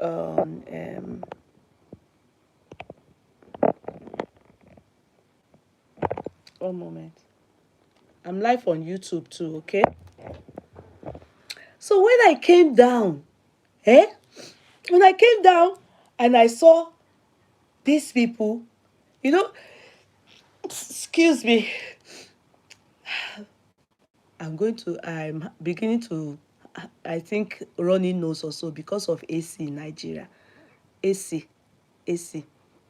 on one moment. I'm live on YouTube too, okay? So when I came down, eh? When I came down and I saw these people, you know, excuse me, I'm beginning to, I think, running nose also because of AC in Nigeria. AC, AC,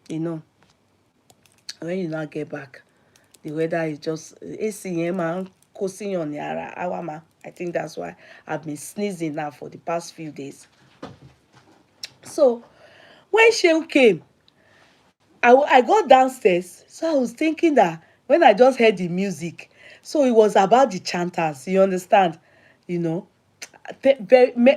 you know, when you now get back, the weather is just, AC, man, causing on yara, awama. I think that's why I've been sneezing now for the past few days. So when Shane came, I got downstairs, so I was thinking that when I just heard the music, so it was about the chanters, you understand? You know,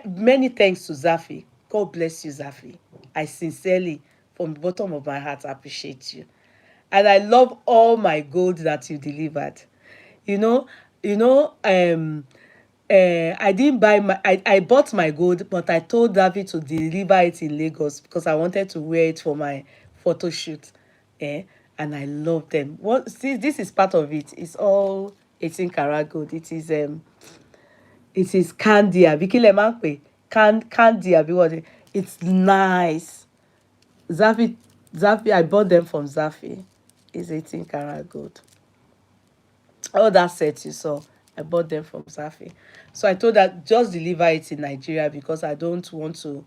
many thanks to Zafi. God bless you, Zafi. I sincerely, from the bottom of my heart, appreciate you. And I love all my gold that you delivered. You know, you know, I didn't buy I bought my gold, but I told David to deliver it in Lagos because I wanted to wear it for my photo shoot. Eh? And I love them. What see, this is part of it. It's all 18 karat gold. It is candy. Abikile Mankwe. Candy. It's nice. Zafi, Zafi, I bought them from Zafi. It's 18 karat gold. All that set you saw, I bought them from Zafi. So I told her just deliver it in Nigeria because I don't want to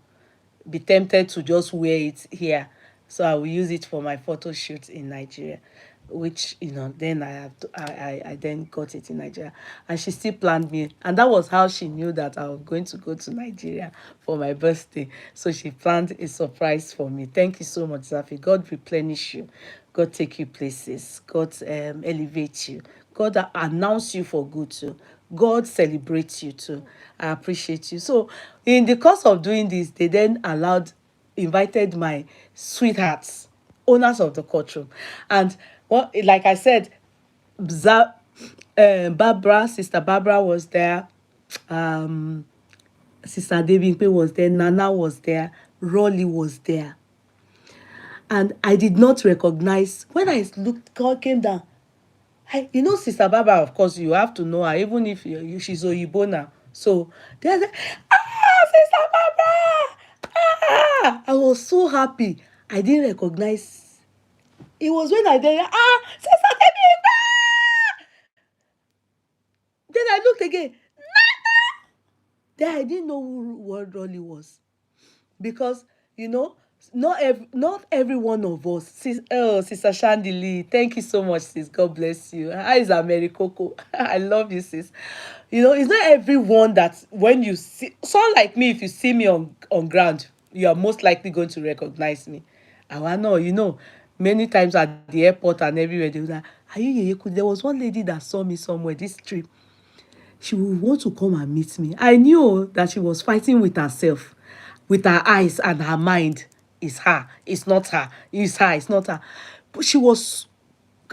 be tempted to just wear it here. So I will use it for my photo shoot in Nigeria, which then I then got it in Nigeria, and she still planned me, and that was how she knew that I was going to go to Nigeria for my birthday. So she planned a surprise for me. Thank you so much, Zafi. God replenish you. God take you places. God elevate you. God announce you for good too. God celebrates you too. I appreciate you. So in the course of doing this, they then invited my sweethearts, owners of the courtroom. And what, like I said, Sister Barbara was there. Um, Sister Debimpe was there. Nana was there. Rolly was there. And I did not recognize, when I looked, God came down. Sister Barbara, of course, you have to know her, even if she's Oyibo now. So they said, Sister Barbara! I was so happy. I didn't recognize. It was when I did, Sister Debbie! Then I looked again. Then I didn't know what Rolly was. Because, not every one of us. Sister Shandili, thank you so much, sis. God bless you. How is Americoco? I love you, sis. It's not everyone that when you see someone like me, if you see me on ground, you are most likely going to recognize me. I know, many times at the airport and everywhere, they were like, are you Yeye Kudi? There was one lady that saw me somewhere this trip. She would want to come and meet me. I knew that she was fighting with herself, with her eyes and her mind. It's her, it's not her. It's her, it's not her. But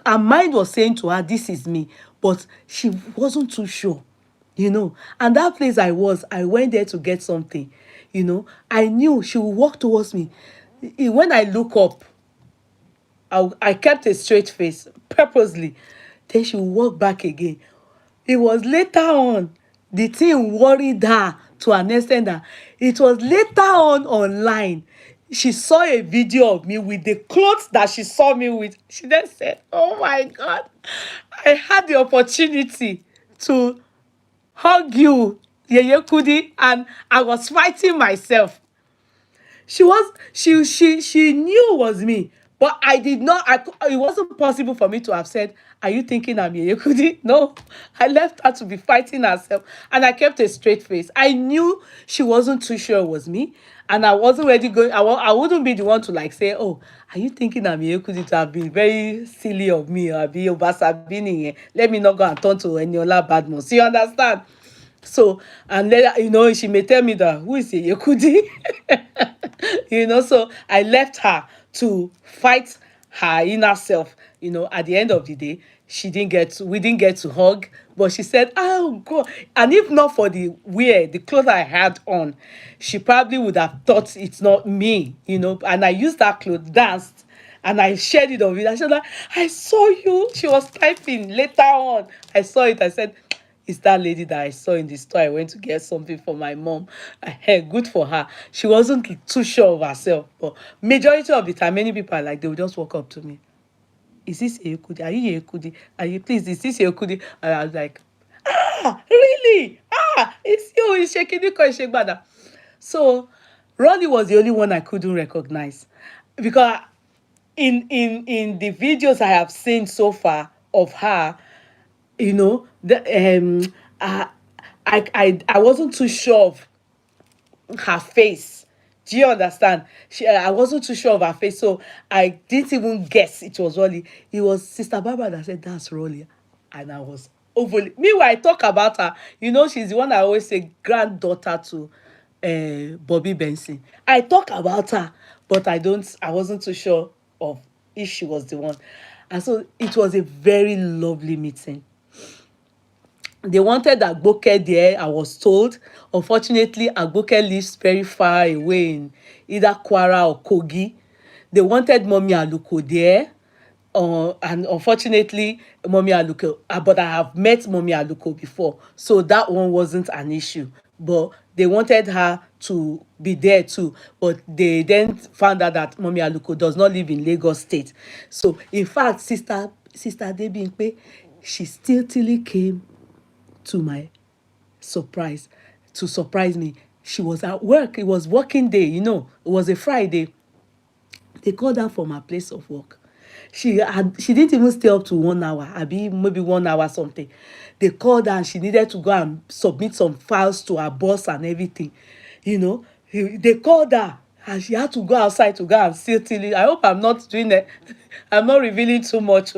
her mind was saying to her, this is me. But she wasn't too sure, And that place I went there to get something, I knew she would walk towards me. When I look up, I kept a straight face purposely. Then she would walk back again. It was later on the thing worried her to an extent that it was later on online she saw a video of me with the clothes that she saw me with. She then said, oh my God, I had the opportunity to hug you, Yeye Kudi, and I was fighting myself. She knew it was me, but I did not. It wasn't possible for me to have said, are you thinking I'm Yeye Kudi? No, I left her to be fighting herself, and I kept a straight face. I knew she wasn't too sure it was me, and I wasn't ready going. I wouldn't be the one to like say, oh, are you thinking I'm Yeye Kudi? To have been very silly of me, or be Obasabini. Let me not go and turn to Eniola Bhadmus. You understand? So, and later, she may tell me that, who is Yeye Kudi? So I left her to fight her inner self. At the end of the day, we didn't get to hug, but she said, oh God. And if not for the clothes I had on, she probably would have thought it's not me. And I used that clothes, danced, and I shared it on video. I said, like, I saw you. She was typing later on. I saw it. I said, it's that lady that I saw in the store. I went to get something for my mom. Hey, good for her. She wasn't too sure of herself. But majority of the time, many people are like, they will just walk up to me. Is this Yeye Kudi? Are you Yeye Kudi? Are you, please, is this Yeye Kudi? And I was like, really? It's you. It's Shekini. So Ronnie was the only one I couldn't recognize, because in the videos I have seen so far of her, the I wasn't too sure of her face. Do you understand? I wasn't too sure of her face, so I didn't even guess it was Rolly. It was Sister Barbara that said that's Rolly, and I was overly. Meanwhile, I talk about her. She's the one I always say granddaughter to Bobby Benson. I talk about her, but I don't. I wasn't too sure of if she was the one, and so it was a very lovely meeting. They wanted Agboke there, I was told. Unfortunately, Agboke lives very far away in either Kwara or Kogi. They wanted Mommy Aluko there. And unfortunately, Mommy Aluko, but I have met Mommy Aluko before, so that one wasn't an issue. But they wanted her to be there too. But they then found out that Mommy Aluko does not live in Lagos State. So, in fact, Sister Debimpe, she still till came to my surprise to surprise me. She was at work. It was working day, it was a Friday. They called her from her place of work. She didn't even stay up to 1 hour, maybe 1 hour something. They called her and she needed to go and submit some files to her boss and everything. They called her and she had to go outside to go and steal till. I hope I'm not doing it. I'm not revealing too much.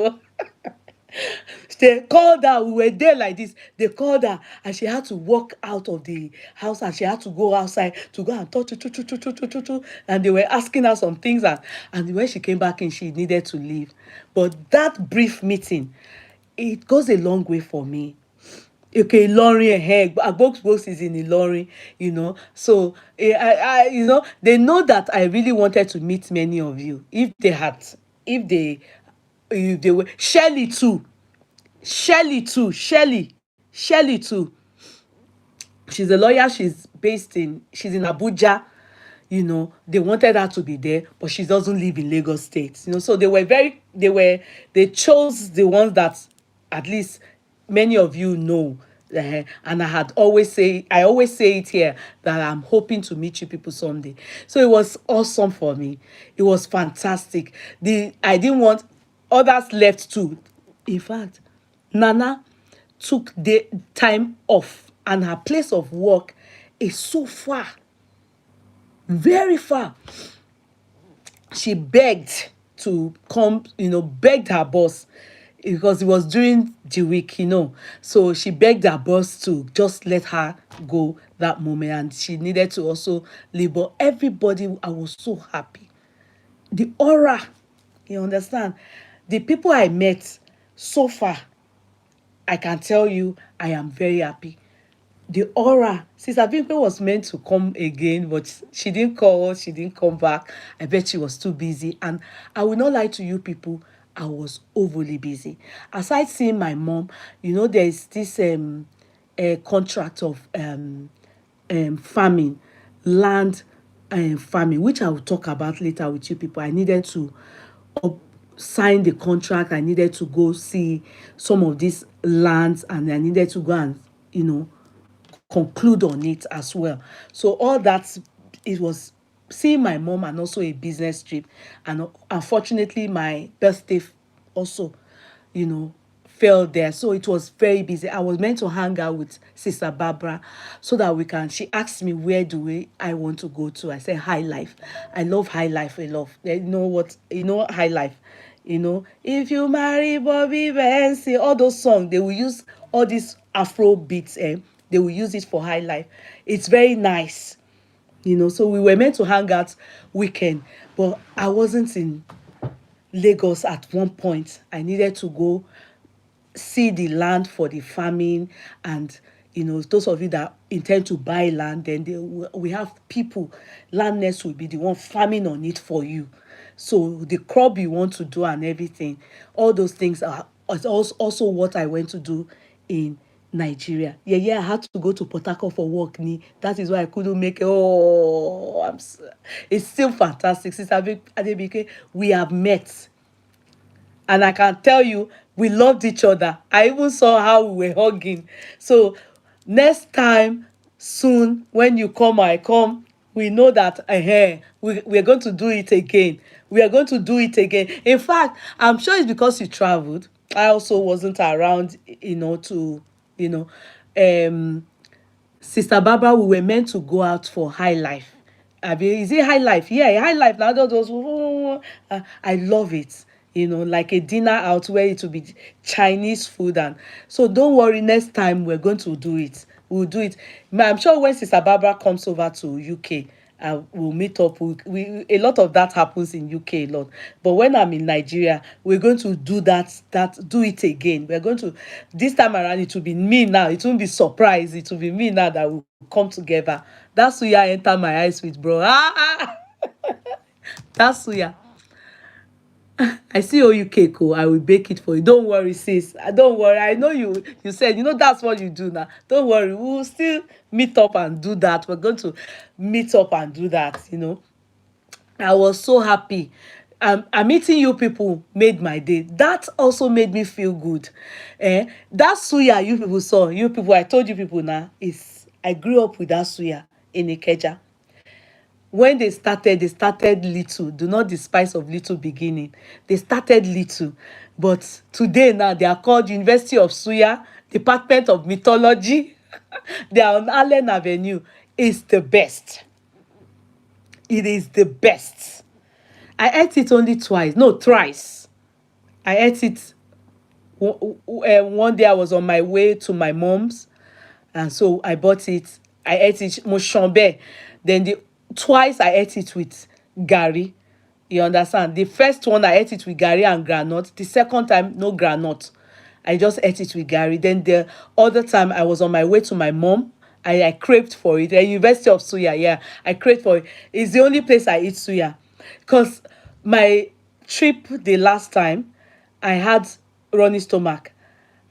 They called her. We were there like this. They called her and she had to walk out of the house and she had to go outside to go and touch. And they were asking her some things, and when she came back in, she needed to leave. But that brief meeting, it goes a long way for me. Okay, Ilorin, Agbogbo is in Ilorin, So they know that I really wanted to meet many of you. If they were Shelly too. She's a lawyer. She's in Abuja. They wanted her to be there, but she doesn't live in Lagos State. So they chose the ones that at least many of you know. And I always say it here that I'm hoping to meet you people someday. So it was awesome for me. It was fantastic. I didn't want others left too. In fact, Nana took the time off, and her place of work is so far, very far. She begged to come, begged her boss, because it was during the week, So she begged her boss to just let her go that moment, and she needed to also leave. But everybody, I was so happy. The aura, you understand? The people I met so far, I can tell you, I am very happy. The aura. Sister Bimpe was meant to come again, but she didn't call, she didn't come back. I bet she was too busy. And I will not lie to you people, I was overly busy. Aside seeing my mom, there's this contract of farming, land farming, which I will talk about later with you people. I needed to up, sign the contract. I needed to go see some of these lands, and I needed to go and conclude on it as well. So all that, it was seeing my mom and also a business trip, and unfortunately my birthday also, fell there. So it was very busy. I was meant to hang out with Sister Barbara so that she asked me where I want to go to. I said High Life. I love High Life a lot. You know what? High Life. If you marry Bobby Benson, all those songs, they will use all these Afro beats, they will use it for High Life. It's very nice. So we were meant to hang out weekend, but I wasn't in Lagos at one point. I needed to go see the land for the farming, and those of you that intend to buy land, then we have people, landless will be the one farming on it for you. So the crop you want to do and everything, all those things are also what I went to do in Nigeria. Yeah, yeah, I had to go to Port Harcourt for work. That is why I couldn't make it. Oh, it's still fantastic. Since Adebike, we have met, and I can tell you, we loved each other. I even saw how we were hugging. So next time, soon, when you come, I come, we know that we're going to do it again. We are going to do it again. In fact, I'm sure it's because you traveled. I also wasn't around, to, you know, um, Sister Barbara, we were meant to go out for high life. Is it high life? Yeah, high life. Now those, I love it. Like a dinner out where it will be Chinese food, and so don't worry. Next time we're going to do it. We'll do it. I'm sure when Sister Barbara comes over to UK, we'll meet up. A lot of that happens in UK a lot. But when I'm in Nigeria, we're going to do do it again. We're going to, this time around, it will be me now. It won't be surprise. It will be me now that will come together. That's who you enter my eyes with, bro. That's who you. I see how you cake. Oh, I will bake it for you. Don't worry, sis. Don't worry. I know you said, that's what you do now. Don't worry. We will still meet up and do that. We're going to meet up and do that. I was so happy. I'm meeting you people made my day. That also made me feel good. That suya you people saw, you people, I told you people now, is I grew up with that suya in Ikeja. When they started little. Do not despise of little beginning. They started little, but today now they are called University of Suya, Department of Mythology. They are on Allen Avenue. It's the best. It is the best. I ate it only twice, no, thrice. I ate it one day. I was on my way to my mom's, and so I bought it. I ate it Moshambe. Then the twice I ate it with Gary. You understand? The first one I ate it with Gary and granite. The second time, no granite. I just ate it with Gary. Then the other time I was on my way to my mom. I craved for it. At University of Suya, yeah. I craved for it. It's the only place I eat suya. Because my trip the last time, I had running stomach.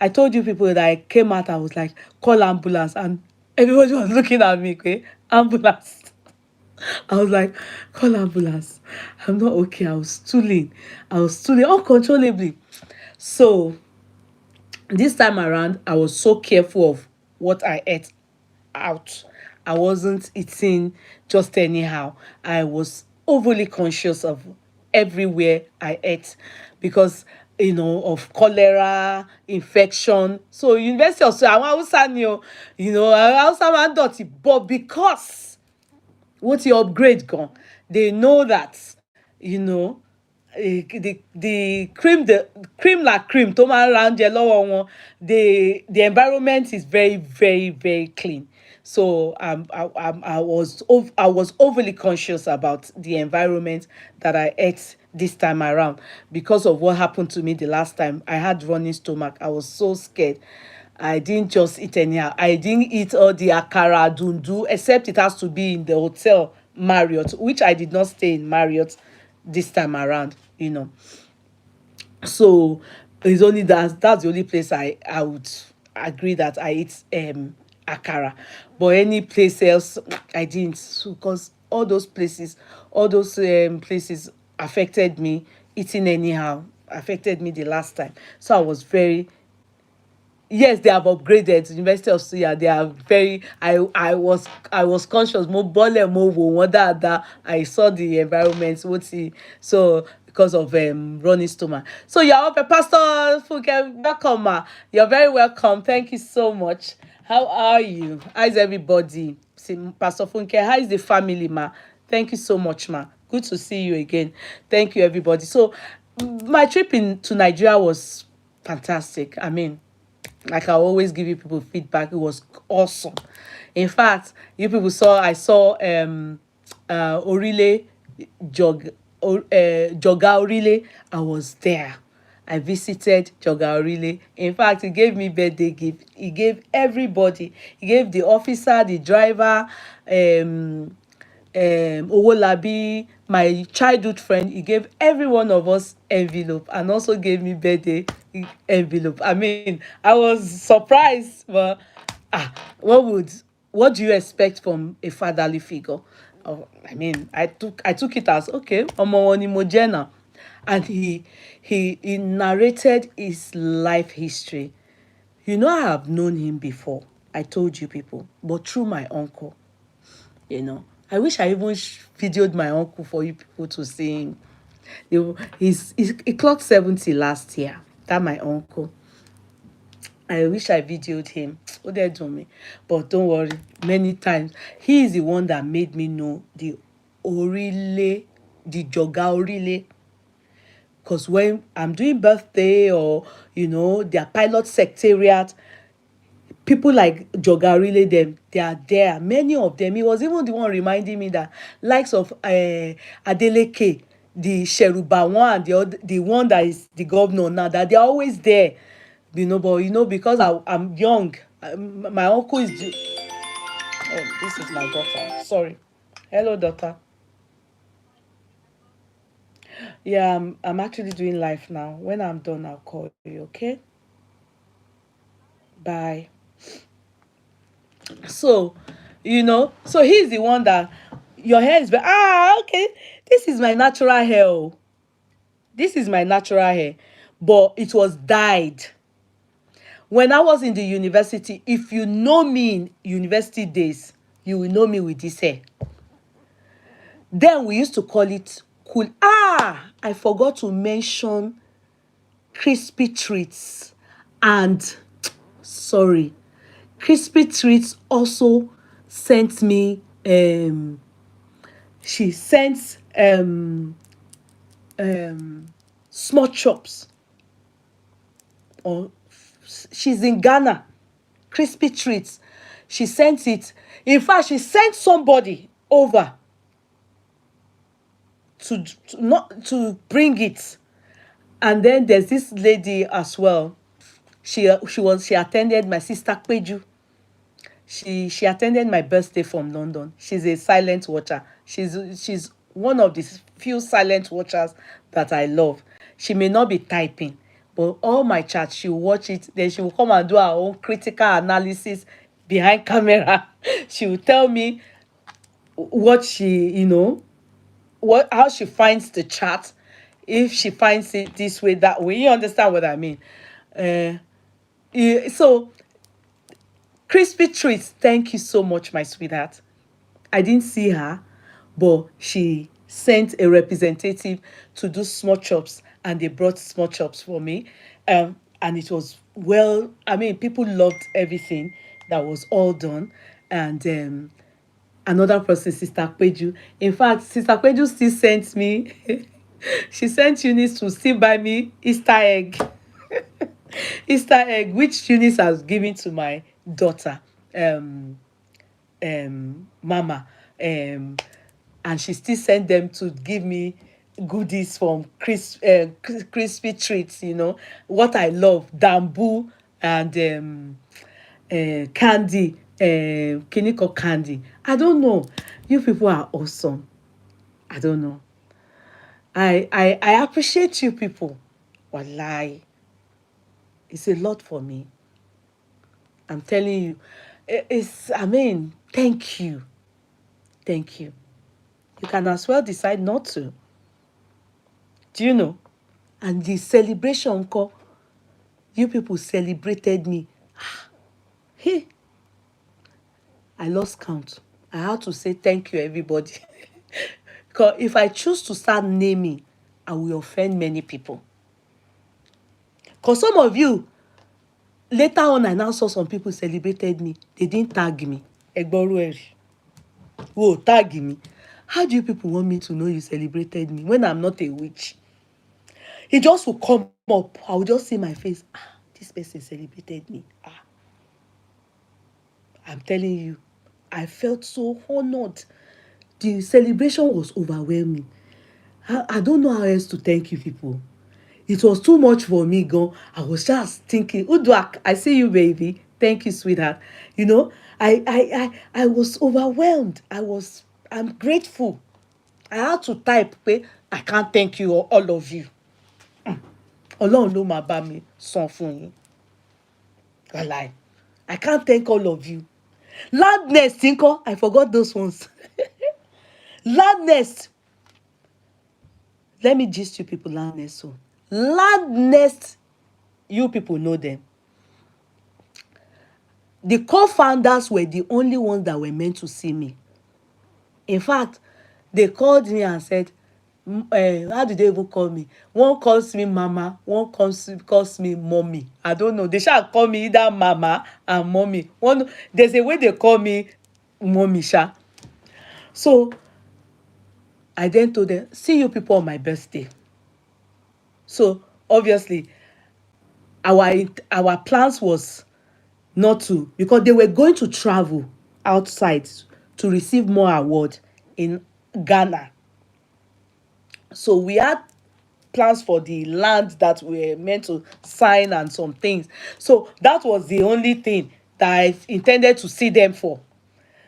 I told you people that I came out, I was like, call ambulance. And everybody was looking at me, okay? Ambulance. I was like, call ambulance. I'm not okay. I was stooling uncontrollably. So this time around, I was so careful of what I ate out. I wasn't eating just anyhow. I was overly conscious of everywhere I ate because of cholera, infection. So University of Sokoto, àwọn Hausa ni o, àwọn Hausa máa ń dọ̀tí, but because wọ́n ti upgrade gan, they know that you know the cream la cream tó máa ń ra oúnjẹ lọ́wọ́ wọn, the environment is very very very clean. So I was overly conscious about the environment that I ate this time around because of what happened to me the last time. I had running stomach. I was so scared. I didn't just eat anyhow. I didn't eat all the akara dundu, except it has to be in the hotel Marriott, which I did not stay in Marriott this time around. So it's only that's the only place I would agree that I eat akara. But any place else I didn't, so because all those places affected me. Eating anyhow affected me the last time. So I was very, yes, they have upgraded University of Suya. They are very, I was conscious mo bọ́lẹ̀ mo wò wọ́n dáadáa. I saw the environment mo ti, so because of running stomach. So you're up, Pastor Funke, welcome ma. You're very welcome. Thank you so much. How are you? How's everybody? See, Pastor Funke, how is the family, ma? Thank you so much, ma. Good to see you again. Thank you, everybody. So my trip to Nigeria was fantastic. I mean, like I always give you people feedback, it was awesome. In fact, you people saw, I saw Orile jog Joga Orile, I was there. I visited Joga Orile. In fact, he gave me birthday gift. He gave everybody. He gave the officer, the driver, Owolabi, my childhood friend. He gave every one of us envelope and also gave me birthday envelope. I mean, I was surprised, but ah, what do you expect from a fatherly figure? Oh, I mean, I took it as okay, ọmọ wọn ni mo jẹ́ now. And he narrated his life history. You know, I have known him before. I told you people, but through my uncle. I wish I even videoed my uncle for you people to see him. He clocked 70 last year. That my uncle. I wish I videoed him. Oh, they do me. But don't worry. Many times. He is the one that made me know the Orile, the Joga Orile. Because when I'm doing birthday or, their pilot secretariat, people like Jogarile them, they are there. Many of them. He was even the one reminding me that likes of Adeleke, the Sheruba one, and the one that is the governor now, that they are always there. But because I'm young, my uncle is. Oh, this is my daughter. Sorry. Hello, daughter. Yeah, I'm actually doing live now. When I'm done, I'll call you. Okay. Bye. So, so he's the one that your hair is okay, this is my natural hair. Oh. This is my natural hair, but it was dyed. When I was in the university, if you know me in university days, you will know me with this hair. Then we used to call it cool. I forgot to mention crispy treats. And sorry, crispy treats also sent me she sent small chops, or she's in Ghana. Crispy treats, she sent it. In fact, she sent somebody over to not to bring it. And then there's this lady as well. She attended my sister Peju. She attended my birthday from London. She's a silent watcher. She's one of the few silent watchers that I love. She may not be typing, but all my chats, she'll watch it. Then she will come and do her own critical analysis behind camera. She will tell me what how she finds the chat, if she finds it this way, that way. You understand what I mean? Uh, so crispy treats, thank you so much, my sweetheart. I didn't see her, but she sent a representative to do small chops, and they brought small chops for me. And it was well, I mean, people loved everything that was all done. And another person, Sister Kweju. In fact, Sister Kweju still sent me, she sent Eunice to still buy me Easter egg. Easter egg, which Eunice has given to my daughter. Mama, and she still sent them to give me goodies from crispy treats. What I love, bamboo and candy, kiniko candy. I don't know. You people are awesome. I don't know. I appreciate you people. Wallahi, it's a lot for me. I'm telling you. I mean, thank you. Thank you. You can as well decide not to. Do you know? And the celebration, you people celebrated me. Hey, I lost count. I had to say thank you, everybody. Because if I choose to start naming, I will offend many people. Because some of you, later on, I now saw some people celebrated me. They didn't tag me. Egboru. Whoa, tag me. How do you people want me to know you celebrated me when I'm not a witch? He just will come up. I will just see my face. This person celebrated me. I'm telling you, I felt so honored. The celebration was overwhelming. I don't know how else to thank you people. It was too much for me, go. I was just thinking, Uduak, I see you, baby. Thank you, sweetheart. You know, I was overwhelmed. I'm grateful. I had to type, pé, I can't thank you, all of you. Ọlọ́run ló máa bá mi san fún yín. Wàláì. I can't thank all of you. Loudness, ńkọ́, I forgot those ones. Loudness. Let me gist you people loudness. So, loudness, you people know them. The co-founders were the only ones that were meant to see me. In fact, they called me and said, how did they even call me? One calls me mama, one calls me mommy. I don't know. They shall call me either mama and mommy. There's a way they call me mommy, sha. So I then told them, see you people on my birthday. So obviously, our plans was not to, because they were going to travel outside to receive more award in Ghana. So we had plans for the land that we were meant to sign and some things. So that was the only thing that I intended to see them for.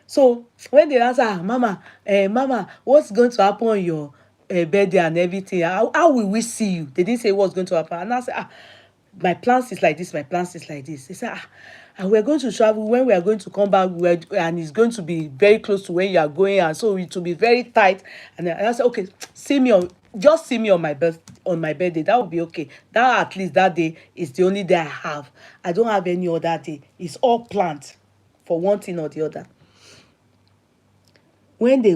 So when they asked, mama, mama, what's going to happen on your birthday and everything? How will we see you? They didn't say what's going to happen. And I said, my plans is like this, my plans is like this. They said, and we're going to travel. When we are going to come back, and it's going to be very close to where you are going, and so it will be very tight. And I said, okay, just see me on my birthday. That will be okay. That, at least that day is the only day I have. I don't have any other day. It's all planned for one thing or the other. When they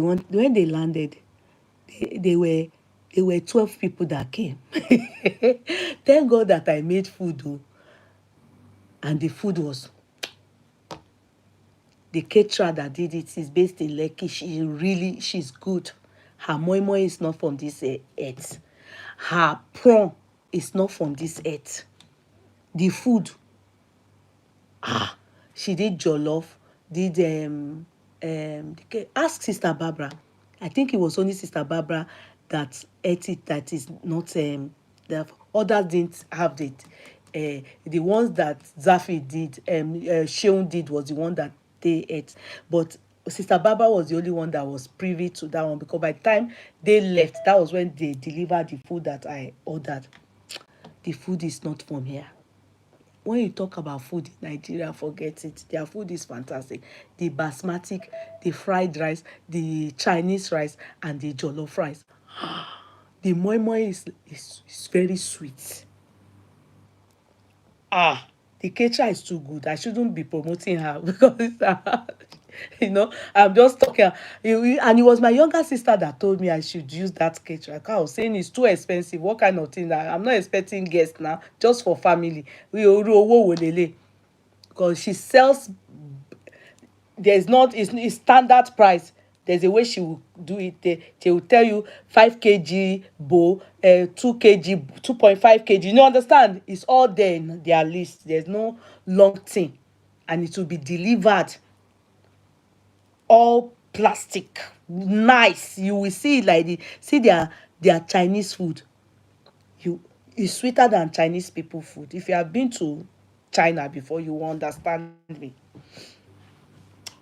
landed, they were 12 people that came. Thank God that I made food, though. And the food was, the caterer that did it is based in Lekki. She's good. Her moi moi is not from this earth. Her prawn is not from this earth. The food, she did jollof, did ask Sister Barbara. I think it was only Sister Barbara that ate it, that is not the others didn't have it. The ones that Zafi did, Sheun did, was the one that they ate. But Sister Barbara was the only one that was privy to that one, because by the time they left, that was when they delivered the food that I ordered. The food is not from here. When you talk about food in Nigeria, forget it. Their food is fantastic. The basmati, the fried rice, the Chinese rice, and the jollof rice. The moi moi is very sweet. The caterer is too good. I shouldn't be promoting her because I'm just talking. And it was my younger sister that told me I should use that caterer. I was saying it's too expensive. What kind of thing that I'm not expecting guests now, just for family. Because she sells, it's standard price. There's a way she will do it. They will tell you 5 kg bowl, 2 kg, 2.5 kg. You know, understand? It's all there in their list. There's no long thing, and it will be delivered all plastic, nice. You will see it like their Chinese food. It's sweeter than Chinese people food. If you have been to China before, you will understand me.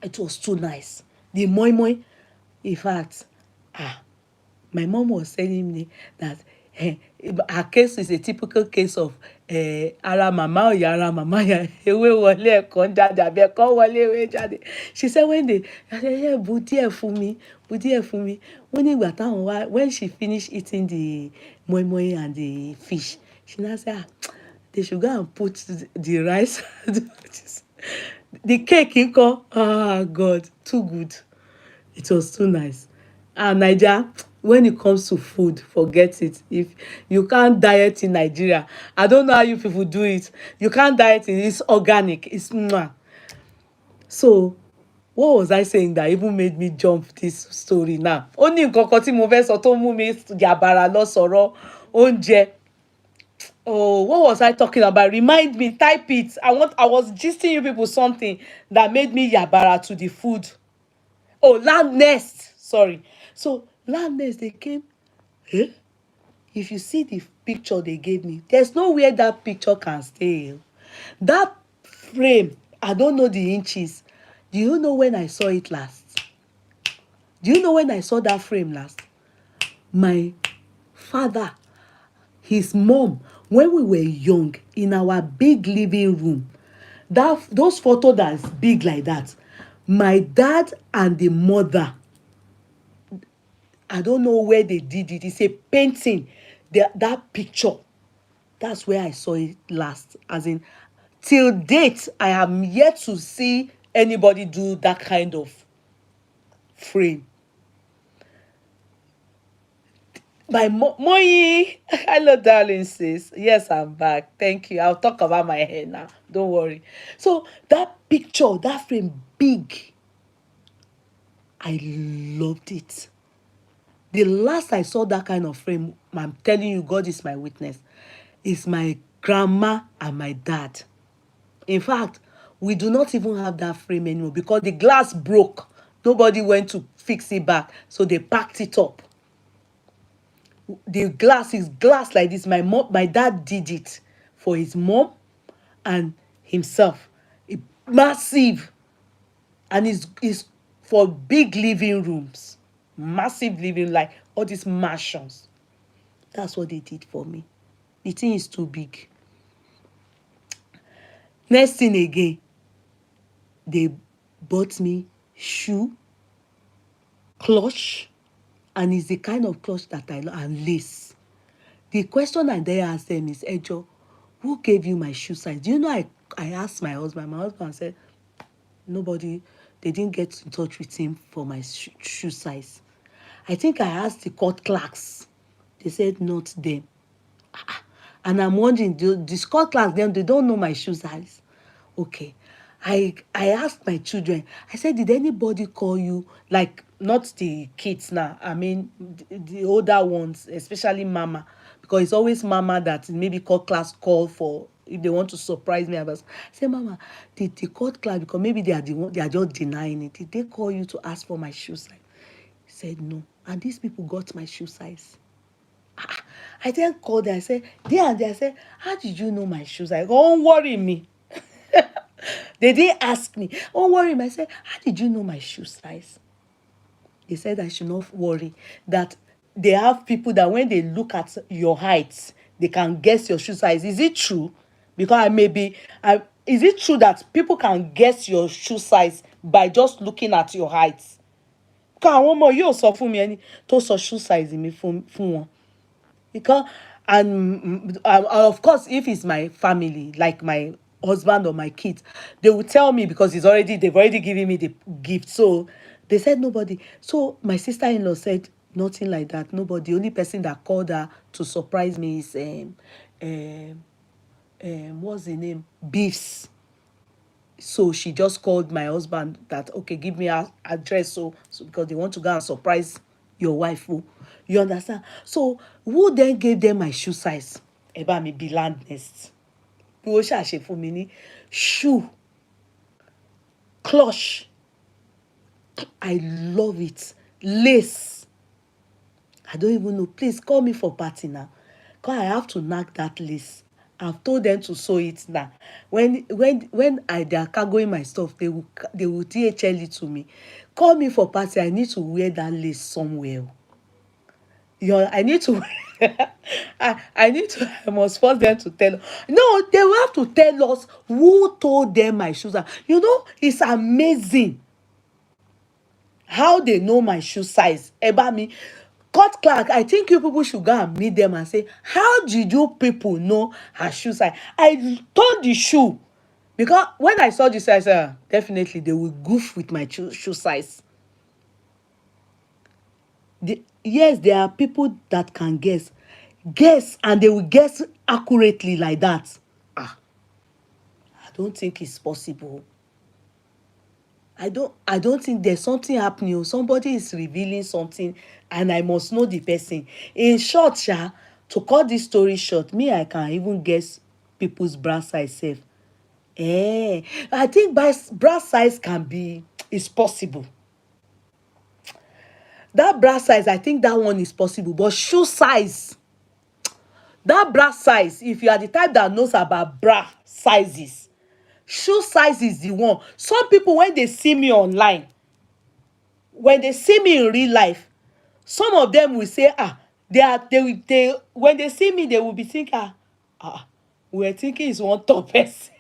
It was too nice. The moi moi, in fact, my mom was telling me that her case is a typical case of ara mama oya ara mama ya ewé wọlé ẹ̀kan jáde àbí ẹ̀kan wọlé ewé jáde. She said when they bu díẹ̀ fún mi, wọ́n ní ìgbà táwọn wá, when she finished eating the moi moi and the fish, she now said, they should go and put the rice. The cake ńkọ́, God, too good. It was too nice. And Naija, when it comes to food, forget it. If you can't diet in Nigeria, I don't know how you people do it. You can't diet in it's organic. It's mwah. So what was I saying that even made me jump this story now? Ó ní nǹkan kan tí mo fẹ́ sọ tó mú mi yàbàrà lọ sọ̀rọ̀ oúnjẹ. Oh, what was I talking about? Remind me, type it. I was gisting you people something that made me yabara to the food. Oh, land nest. Sorry. So land nest, they came. Eh? If you see the picture they gave me, there's nowhere that picture can stay. That frame, I don't know the inches. Do you know when I saw it last? Do you know when I saw that frame last? My father, his mom, when we were young, in our big living room, those photos that's big like that, my dad and the mother, I don't know where they did it. It's a painting. That picture, that's where I saw it last. As in, till date, I am yet to see anybody do that kind of frame. My Moi, hello, darling sis. Yes, I'm back. Thank you. I'll talk about my hair now. Don't worry. So that picture, that frame, big. I loved it. The last I saw that kind of frame, I'm telling you, God is my witness, is my grandma and my dad. In fact, we do not even have that frame anymore because the glass broke. Nobody went to fix it back, so they packed it up. The glass is glass like this. My dad did it for his mom and himself. Massive, and it's for big living rooms, massive living, like all these mansions. That's what they did for me. The thing is too big. Next thing again, they bought me shoe, clutch, and it's the kind of clutch that I love, and lace. The question I then asked them is, Ejo, who gave you my shoe size? Do you know I asked my husband. My husband said, nobody, they didn't get in touch with him for my shoe size. I think I asked the court clerks. They said, not them. And I'm wondering, the court clerks, them, they don't know my shoe size. Okay. I asked my children, I said, did anybody call you, like, not the kids now, I mean the older ones, especially mama, because it's always mama that maybe court class call for if they want to surprise me. I say, mama, did the court class, because maybe they are the one, they are just denying it, did they call you to ask for my shoe size? He said no, and these people got my shoe size. I then called them. I said, I said, how did you know my shoes? I go, don't worry me. They didn't ask me. Don't worry me. I said, how did you know my shoe size? They said I should not worry. That they have people that when they look at your height, they can guess your shoe size. Is it true? Because is it true that people can guess your shoe size by just looking at your height? Because àwọn ọmọ yóò sọ fún mi ẹni tó sọ shoe size mi fún wọn. Because and of course, if it's my family, like my husband or my kids, they will tell me because they've already given me the gift. So they said nobody. So my sister-in-law said nothing like that. Nobody. The only person that called her to surprise me is what's the name? Beefs. So she just called my husband that, okay, give me her address, so because they want to go and surprise your wife. Oh, you understand? So who then gave them my shoe size? Eba mi be landness. Bí wọ́n ṣàṣe fún mi ní shoe, clutch. I love it. Lace. I don't even know. Please call me for party now. Because I have to knack that lace. I've told them to sew it now. When they are carrying my stuff, they will DHL it to me. Call me for party. I need to wear that lace somewhere. I need to I must force them to tell. No, they will have to tell us who told them my shoes are. You know, it's amazing how they know my shoe size. Eba me, court clerk, I think you people should go and meet them and say, how did you people know her shoe size? I told the shoe. Because when I saw the size, definitely they will goof with my shoe size. Yes, there are people that can guess, and they will guess accurately like that. I don't think it's possible. I don't think there's something happening, or somebody is revealing something and I must know the person. In short, to cut this story short, me, I can even guess people's bra size self. I think bra size is possible. That bra size, I think that one is possible. But shoe size, that bra size, if you are the type that knows about bra sizes, shoe size is the one. Some people, when they see me online, when they see me in real life, some of them will say, they when they see me, they will be thinking, we're thinking it's one top person.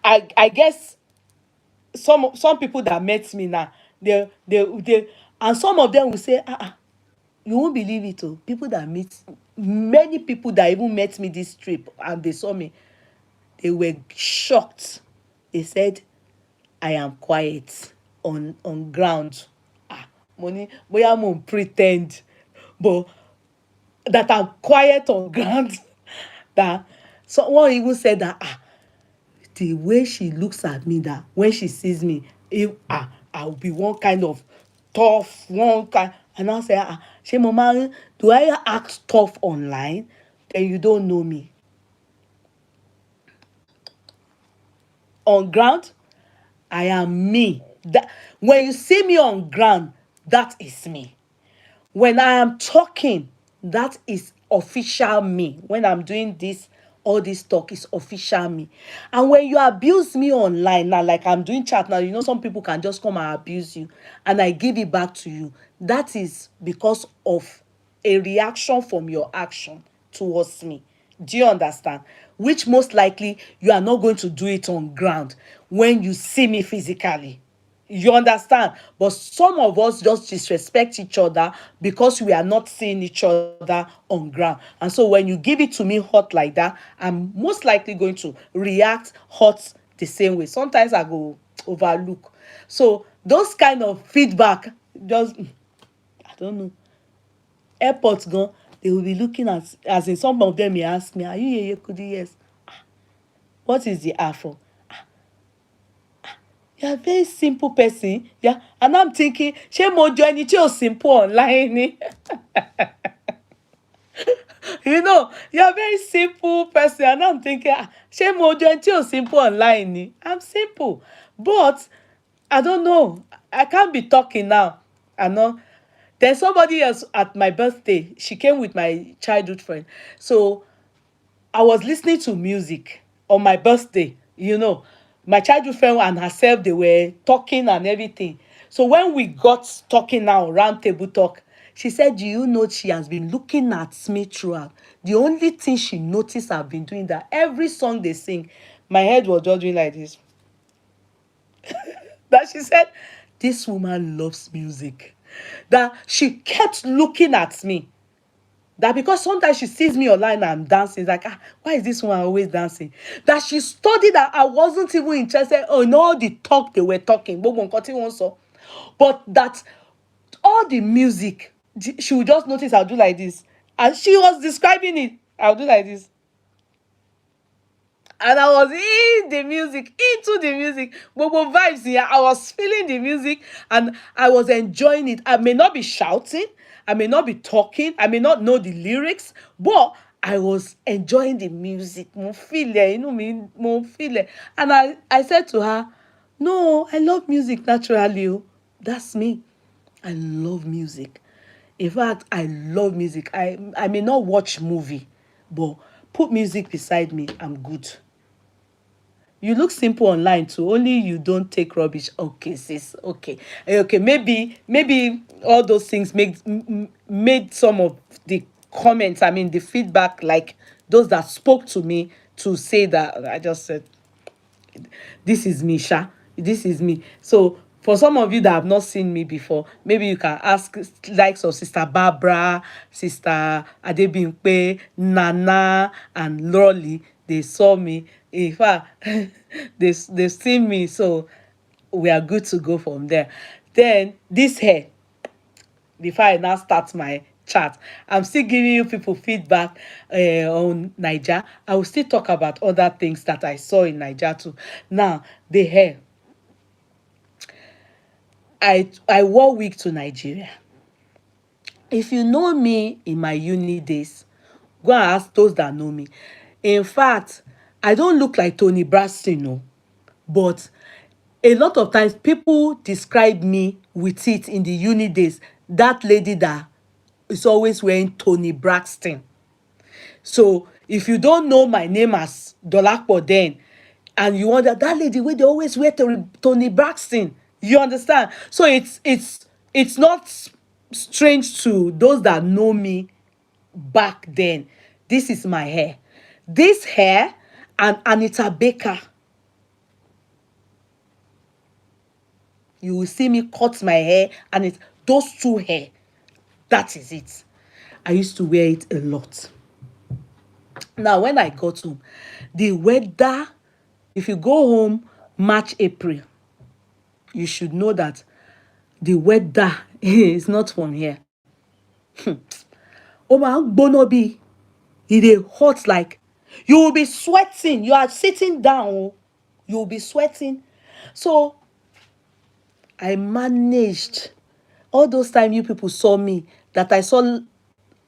I guess some people that met me now, they and some of them will say, you won't believe it. Oh, people that meet, many people that even met me this trip and they saw me, they were shocked. They said, I am quiet on ground. Money, boya mo pretend, but that I'm quiet on ground. That someone even said that, the way she looks at me, that when she sees me, if I'll be one kind of tough, one kind, and I'll say, she mama, do I act tough online? Then you don't know me. On ground, I am me. That when you see me on ground, that is me. When I am talking, that is official me. When I'm doing this, all this talk is official me. And when you abuse me online now, like I'm doing chat now, you know, some people can just come and abuse you and I give it back to you. That is because of a reaction from your action towards me. Do you understand? Which most likely you are not going to do it on ground when you see me physically. You understand? But some of us just disrespect each other because we are not seeing each other on ground. And so when you give it to me hot like that, I'm most likely going to react hot the same way. Sometimes I go overlook. So those kind of feedback, just I don't know. Airports gone, they will be looking at, as in some of them may ask me, are you Yeye Kudi? Yes. What is the R for? You're a very simple person. Yeah. And I'm thinking, ṣé mo jọ ẹni tí ò simple online ni? You know, you're a very simple person. And I'm thinking, ṣé mo jọ ẹni tí ò simple online ni? I'm simple. But I don't know. I can't be talking now. I know. There's somebody else at my birthday. She came with my childhood friend. So I was listening to music on my birthday, you know. My childhood friend and herself, they were talking and everything. So when we got talking now, round table talk, she said, do you know she has been looking at me throughout? The only thing she noticed I've been doing, that every song they sing, my head was just doing like this. That she said, this woman loves music. That she kept looking at me. That because sometimes she sees me online and I'm dancing, like, why is this one always dancing? That she studied that I wasn't even interested in all the talk they were talking. But that all the music, she would just notice I'll do like this. And she was describing it. I'll do like this. And I was in the music, into the music, Bobo vibes here. I was feeling the music and I was enjoying it. I may not be shouting, I may not be talking, I may not know the lyrics, but I was enjoying the music. Mo feel it, you know me, mo feel it. And I said to her, no, I love music naturally. Oh. That's me. I love music. In fact, I love music. I may not watch movie, but put music beside me, I'm good. You look simple online too, only you don't take rubbish. Okay, sis. Okay. Okay, maybe all those things made some of the comments, I mean the feedback, like those that spoke to me, to say that I just said, this is me, Sha. This is me. So for some of you that have not seen me before, maybe you can ask likes of Sister Barbara, Sister Adebimpe, Nana, and Lolly. They saw me. In fact, they've seen me. So we are good to go from there. Then this hair, before I now start my chat, I'm still giving you people feedback on Niger. I will still talk about other things that I saw in Niger too. Now, the hair. I wore wig to Nigeria. If you know me in my uni days, go and ask those that know me. In fact, I don't look like Tony Braxton, no, but a lot of times people describe me with it in the uni days. That lady that is always wearing Tony Braxton. So if you don't know my name as Dolapo then, and you wonder that lady wey dey always wear Tony Braxton, you understand? So it's not strange to those that know me back then. This is my hair. This hair and Anita Baker. You will see me cut my hair and it's those two hair. That is it. I used to wear it a lot. Now, when I got home, the weather, if you go home March, April, you should know that the weather is not from here. Oh my bonobi, it is hot like you will be sweating. You are sitting down, you will be sweating. So I managed. All those time you people saw me, that I saw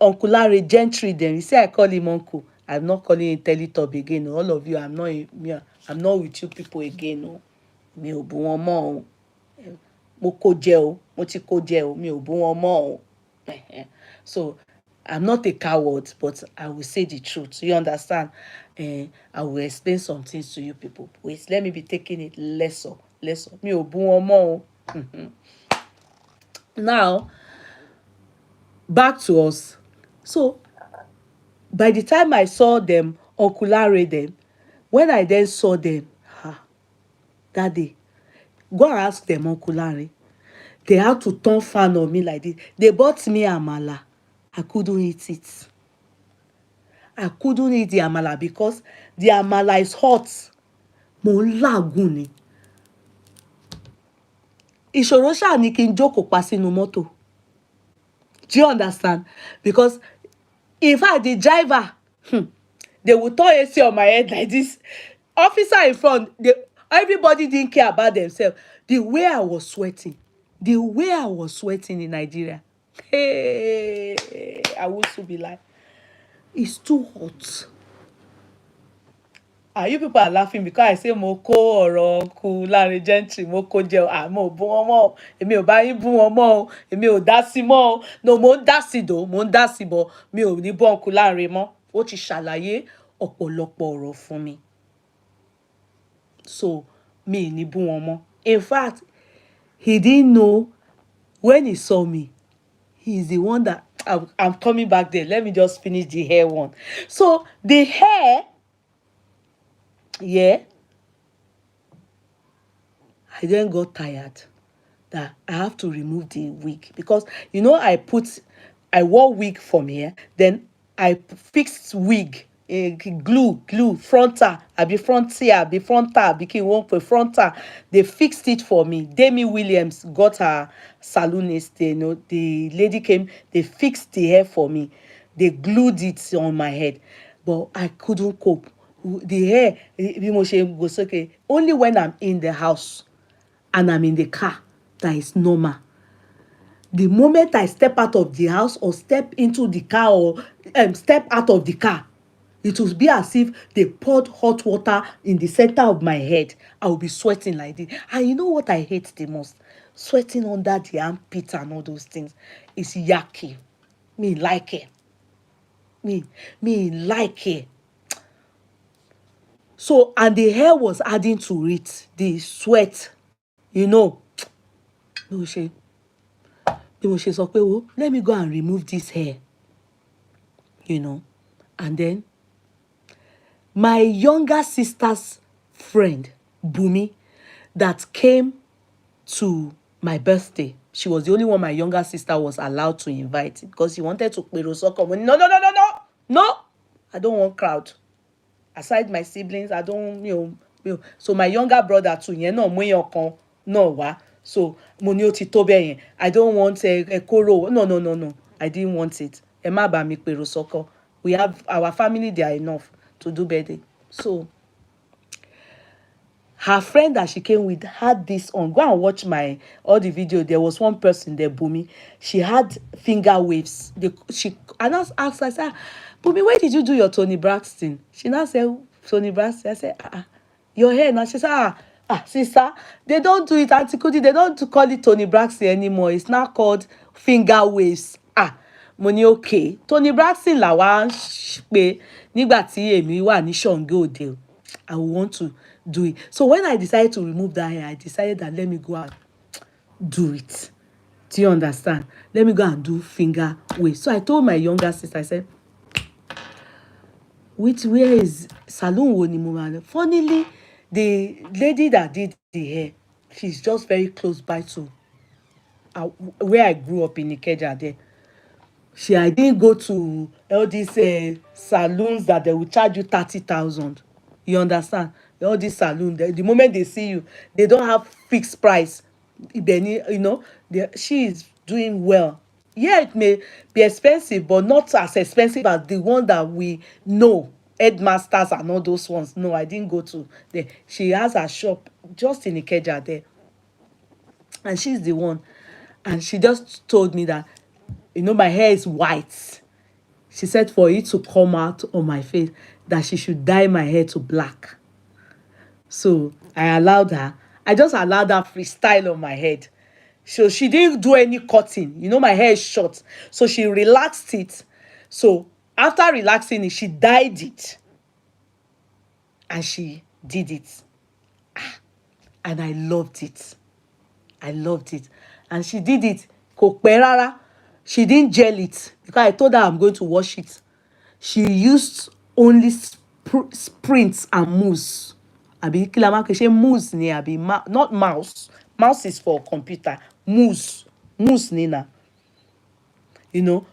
Uncle Larry Gentry then. You say I call him uncle. I'm not calling him Teletub again. All of you, I'm not with you people again. No. Mi ò bú wọn mọ́ o. Mo kó jẹ o. Mo ti kó jẹ o. Mi ò bú wọn mọ́ o. So I'm not a coward, but I will say the truth. You understand? I will explain some things to you people. Wait, let me be taking it lesser. Mi ò bú wọn mọ́ o. Now, back to us. So, by the time I saw them, Uncle Larry them, when I then saw them, that day, go and ask them, Uncle Larry. They had to turn fan on me like this. They bought me amala. I couldn't eat it. I couldn't eat the amala because the amala is hot. Mo ń làágùn ni. Ìṣòro ṣáà ni kí n jókòó pa sínú mọ́tò. Do you understand? Because in fact, the driver, they would turn AC on my head like this. Officer in front, everybody didn't care about themselves. The way I was sweating in Nigeria. Hey, I would to be like, it's too hot. You people are laughing because I say mo kó ọ̀rọ̀ ku láàrin Gentry mo kó jẹ mo bú wọn mọ́ èmi ò bá yín bú wọn mọ́ o èmi ò dá sí mọ́ o no mo ń dá sí do mo ń dá sí bọ̀ mi ò ní bọ́ ku láàrin mọ́ ó ti ṣàlàyé ọ̀pọ̀lọpọ̀ ọ̀rọ̀ fún mi so mi ì ní bú wọn mọ́. In fact, he didn't know when he saw me. He's the one that I'm coming back there. Let me just finish the hair one. So the hair, yeah, I then got tired that I have to remove the wig because you know I wore wig from here, then I fixed wig, glue frontal, became one for frontal. They fixed it for me. Demi Williams got her salonist, the lady came, they fixed the hair for me. They glued it on my head, but I couldn't cope. The hair, okay, only when I'm in the house and I'm in the car, that is normal. The moment I step out of the house or step into the car or step out of the car, it will be as if they poured hot water in the center of my head. I will be sweating like this. And you know what I hate the most? Sweating under the armpit and all those things. It's yucky. Me like it. Me like it. So, and the hair was adding to it. The sweat, you know. Sọ pé, oh, let me go and remove this hair, you know. And then my younger sister's friend, Bumi, that came to my birthday. She was the only one my younger sister was allowed to invite because she wanted to play soccer. No. I don't want crowd. Aside my siblings, I don't, So my younger brother too, no wa. So money ti tó bẹ́ẹ̀ yẹn. I don't want a koro. No. I didn't want it. Ẹ má bá mi pèrò sọ́kọ. We have our family, they are enough to do birthday. So her friend that she came with had this on. Go and watch all the video. There was one person there, Bumi. She had finger waves. And I asked her, I said, Bumi, where did you do your Tony Braxton? She now said, Tony Braxton. I said, your hair. Now she said, Sister, they don't do it, Auntie Kudi, they don't call it Tony Braxton anymore. It's now called finger waves. Mo ní okay. Tony Braxton làwa pé nígbà tí èmi wà ní Ṣàngó Òde o. I want to do it. So when I decided to remove that hair, I decided that let me go and do it. Do you understand? Let me go and do finger waves. So I told my younger sister, I said, where is salon wo ni mo máa lọ? Funnily, the lady that did the hair, she's just very close by to where I grew up in Ikeja there. I didn't go to all these saloons that they will charge you 30,000. You understand? All these saloons, the moment they see you, they don't have fixed price. She is doing well. Yeah, it may be expensive, but not as expensive as the one that we know, headmasters and all those ones. No, I didn't go to there. She has a shop just in Ikeja there, and she's the one. And she just told me that, my hair is white. She said for it to come out on my face, that she should dye my hair to black. So I allowed her. I just allowed her freestyle on my head. So she didn't do any cutting. My hair is short. So she relaxed it. So after relaxing it, she dyed it. And she did it. And I loved it. I loved it. And she did it. Kò pẹ́ rárá. She didn't gel it because I told her I'm going to wash it. She used only sprints and mousse. Àbí kí la máa ń pè, ṣé mousse ni àbí not mouse. Mouse is for computer. Mousse ni na.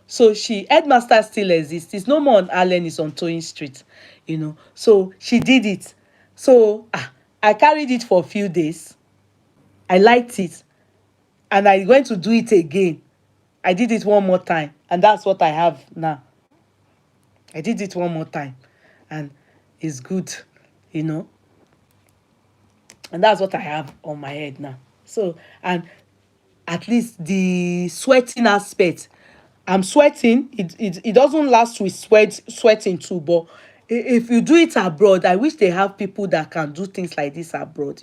So headmaster still exists. It's no more on Allen, it's on Toyin Street. So she did it. So I carried it for a few days. I liked it, and I went to do it again. I did it one more time, and that's what I have now. I did it one more time, and it's good, and that's what I have on my head now. So, and at least the sweating aspect, I'm sweating. It doesn't last with sweating too, but if you do it abroad, I wish they have people that can do things like this abroad.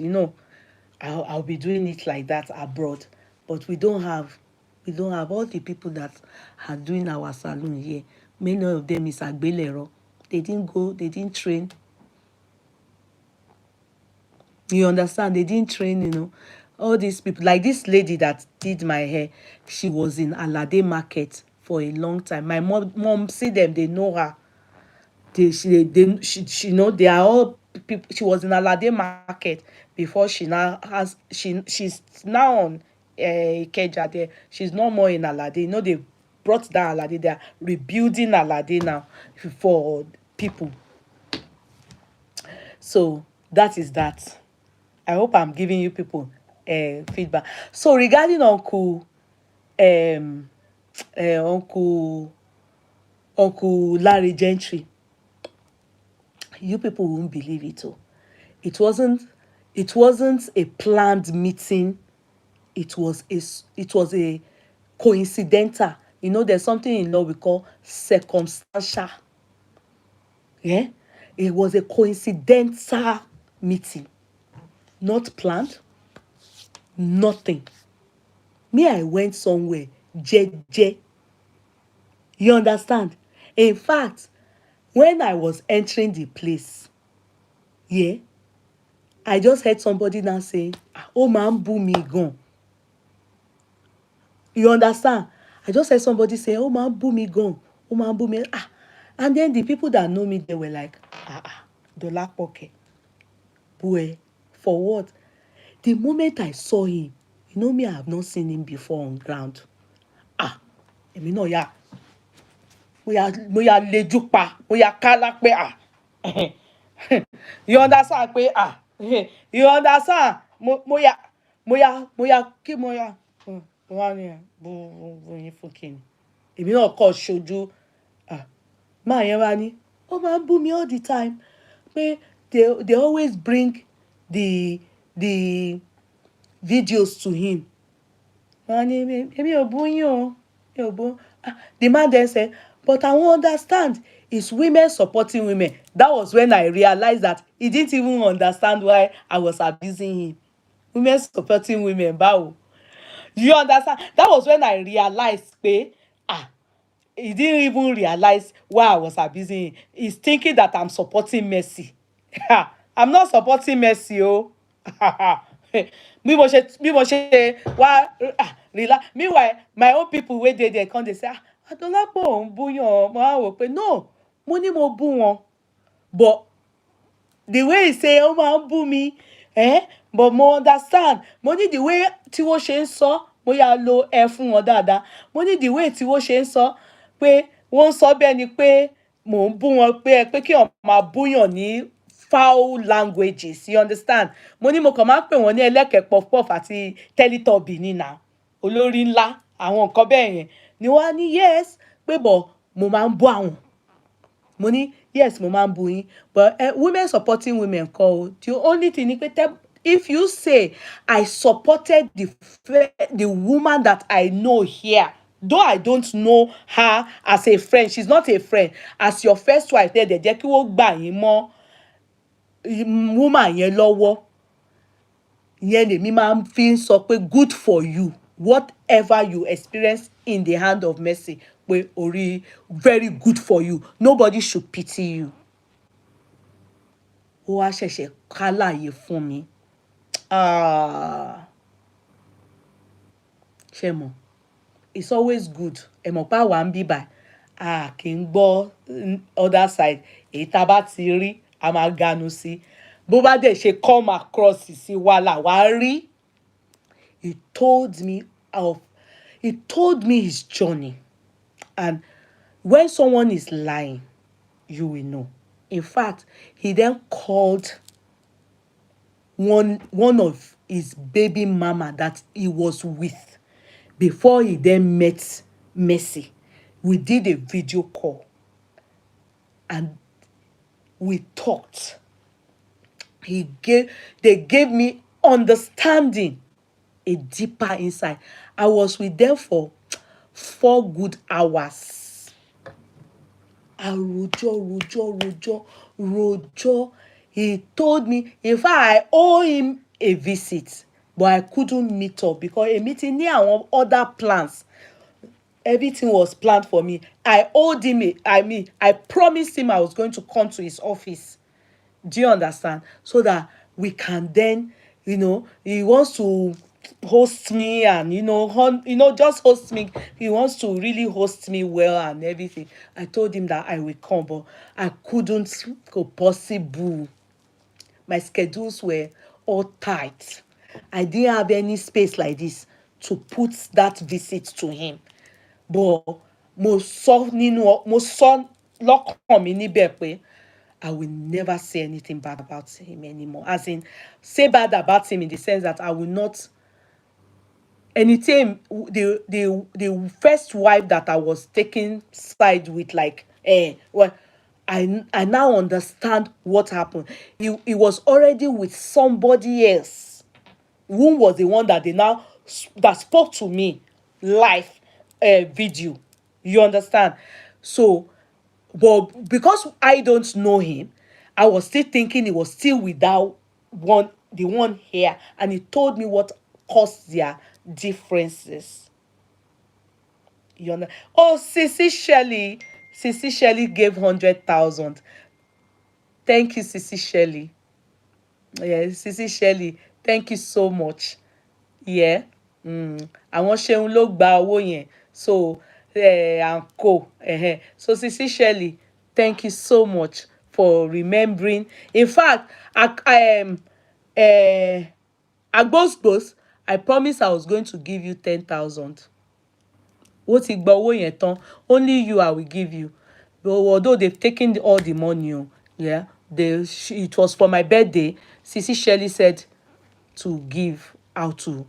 I'll be doing it like that abroad, but we don't have all the people that are doing our salon here. Many of them is agbelero. They didn't train. You understand? They didn't train. All these people, like this lady that did my hair, she was in Laide market for a long time. My mom see them, they know her. They are all people. She was in Laide market before she's now on Ikeja there. She's no more in Laide. They brought down Laide. They are rebuilding Laide now for people. So that is that. I hope I'm giving you people feedback. So regarding Uncle Larry Gentry, you people won't believe it. It wasn't a planned meeting. It was a coincidental. There's something in law we call circumstantial. Yeah, it was a coincidental meeting, not planned, nothing. Me, I went somewhere, jeje. You understand? In fact, when I was entering the place, yeah, I just heard somebody now saying, "Oh man, boo me gone." You understand? I just heard somebody say, "Oh man, boo me gone. Oh man, boo me." And then the people that know me, they were like, Dolapoke, boo, for what? The moment I saw him, me, I have not seen him before on ground. Èmi náà yà, mo yà lejú pa, mo yà kálá pé you understand pé you understand? Mo yà kí mo yà. Wọ́n á ní bó yín fún kíni. Èmi náà kọ́ ṣojú. Máa yẹn wá ní, ó máa ń bú mi all the time. Pé they always bring the videos to him. Wọ́n á ní, èmi ò bú yín o. The man then said, but I won't understand. It's women supporting women. That was when I realized that he didn't even understand why I was abusing him. Women supporting women, báwo. You understand? That was when I realized pé he didn't even realize why I was abusing him. He's thinking that I'm supporting Messi. I'm not supporting Messi, oh. Bí mo ṣe wá relax. Meanwhile, my own people wey dey there come dey say, Adolapo ò ń búyàn. Mo wá wò pé no, mo ní mo bú wọn. But the way he say ó máa ń bú mi, but mo understand. Mo ní the way tí wọ́n ṣe ń sọ, mo yà lo ẹ fún wọn dáadáa. Mo ní the way tí wọ́n ṣe ń sọ pé wọ́n ń sọ bẹ́ẹ̀ ni pé mò ń bú wọn pé kí wọ́n máa búyàn ní foul languages, you understand? Mo ní mo kàn máa ń pè wọ́n ní ẹlẹ́kẹ̀ puff-puff àti tẹ́lítọ̀bì nínà olórí ńlá àwọn nǹkan bẹ́ẹ̀ yẹn ni wọ́n á ní yes pé bọ̀ mo máa ń bú àwọn. Mo ní yes mo máa ń bú yín, but women supporting women kọ́ o. The only thing ni pé if you say I supported the woman that I know here, though I don't know her as a friend, she's not a friend, as your first wife there jẹ́ kí wọ́n gbà yín mọ́ woman yẹn lọ́wọ́, yẹn lèmi máa ń fi sọ pé good for you, whatever you experience in the hand of Messi, pé orí very good for you, nobody should pity you. Ó wá ṣẹ̀ṣẹ̀ kálàyé fún mi. Ṣé mọ̀, it's always good. Ẹ mọ̀ pé àwa ń bí báyìí kì í gbọ́ other side. Èyí tá a bá ti rí a máa ganu sí. Bó bá dẹ̀ ṣe come across sí wa là wá rí. He told me his journey. And when someone is lying, you will know. In fact, he then called one of his baby mama that he was with before he then met Messi. We did a video call and we talked. They gave me understanding, a deeper insight. I was with them for 4 good hours. Rojọ́. He told me, in fact, I owe him a visit, but I couldn't meet up because a meeting near àwọn other plans. Everything was planned for me. I owed him, I promised him I was going to come to his office. Do you understand? So that we can then, he wants to host me and, just host me. He wants to really host me well and everything. I told him that I will come, but I couldn't go possible. My schedules were all tight. I didn't have any space like this to put that visit to him. But mo sọ lọ́kàn mi níbẹ̀ pé I will never say anything bad about him anymore. As in, say bad about him in the sense that I will not. Anything, the first wife that I was taking side with, well, I now understand what happened. He was already with somebody else, who was the one that that spoke to me live video. You understand? So, but because I don't know him, I was still thinking he was still with the one here, and he told me what caused their differences. You understand? Oh, Sissy Shelley gave 100,000. Thank you, Sissy Shelley. Yeah, Sissy Shelley, thank you so much. Yeah. Àwọn ṣeun ló gba owó yẹn. So and co. So Sissy Shelley, thank you so much for remembering. In fact, Agbosgbos, I promised I was going to give you 10,000. Ó ti gba owó yẹn tán. Only you I will give you. Although they've taken all the money, yeah, it was for my birthday. Sissy Shelley said to give out to,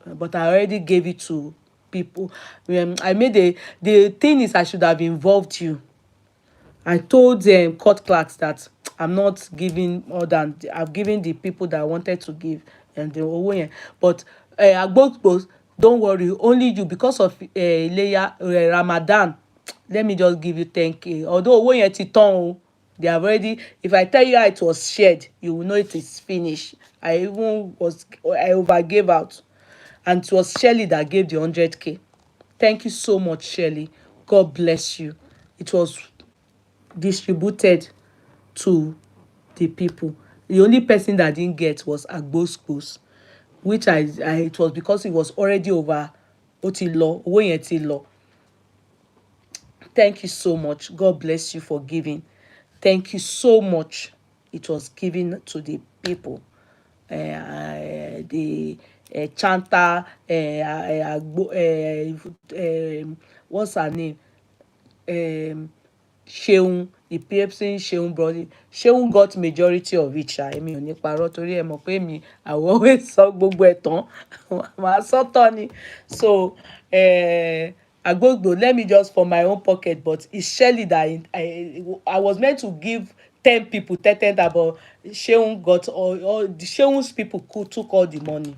but I already gave it to people. I made the thing is I should have involved you. I told court clerks that I'm not giving more than I've given the people that I wanted to give, and they were away. But both, don't worry, only you, because of Ramadan. let me just give you 10K. Although owó yẹn ti tán o, they have already, if I tell you how it was shared, you will know it is finished. I overgave out, and it was Shirley that gave the 100K. Thank you so much, Shirley. God bless you. It was distributed to the people. The only person that didn't get was Agboskos, which it was because it was already over. Ó ti lọ, owó yẹn ti lọ. Thank you so much. God bless you for giving. Thank you so much. It was given to the people. The chanter, what's her name? Ṣeun, the person Ṣeun brought it. Ṣeun got majority of it. Èmi ò ní parọ́ torí ẹ mọ̀ pé mi àwọn always sọ gbogbo ẹ̀ tán. Màá sọ tán ni. So Agbogbo, let me just for my own pocket, but it's Shirley that I was meant to give 10 people 10, but Ṣeun got all the Ṣeun's people took all the money.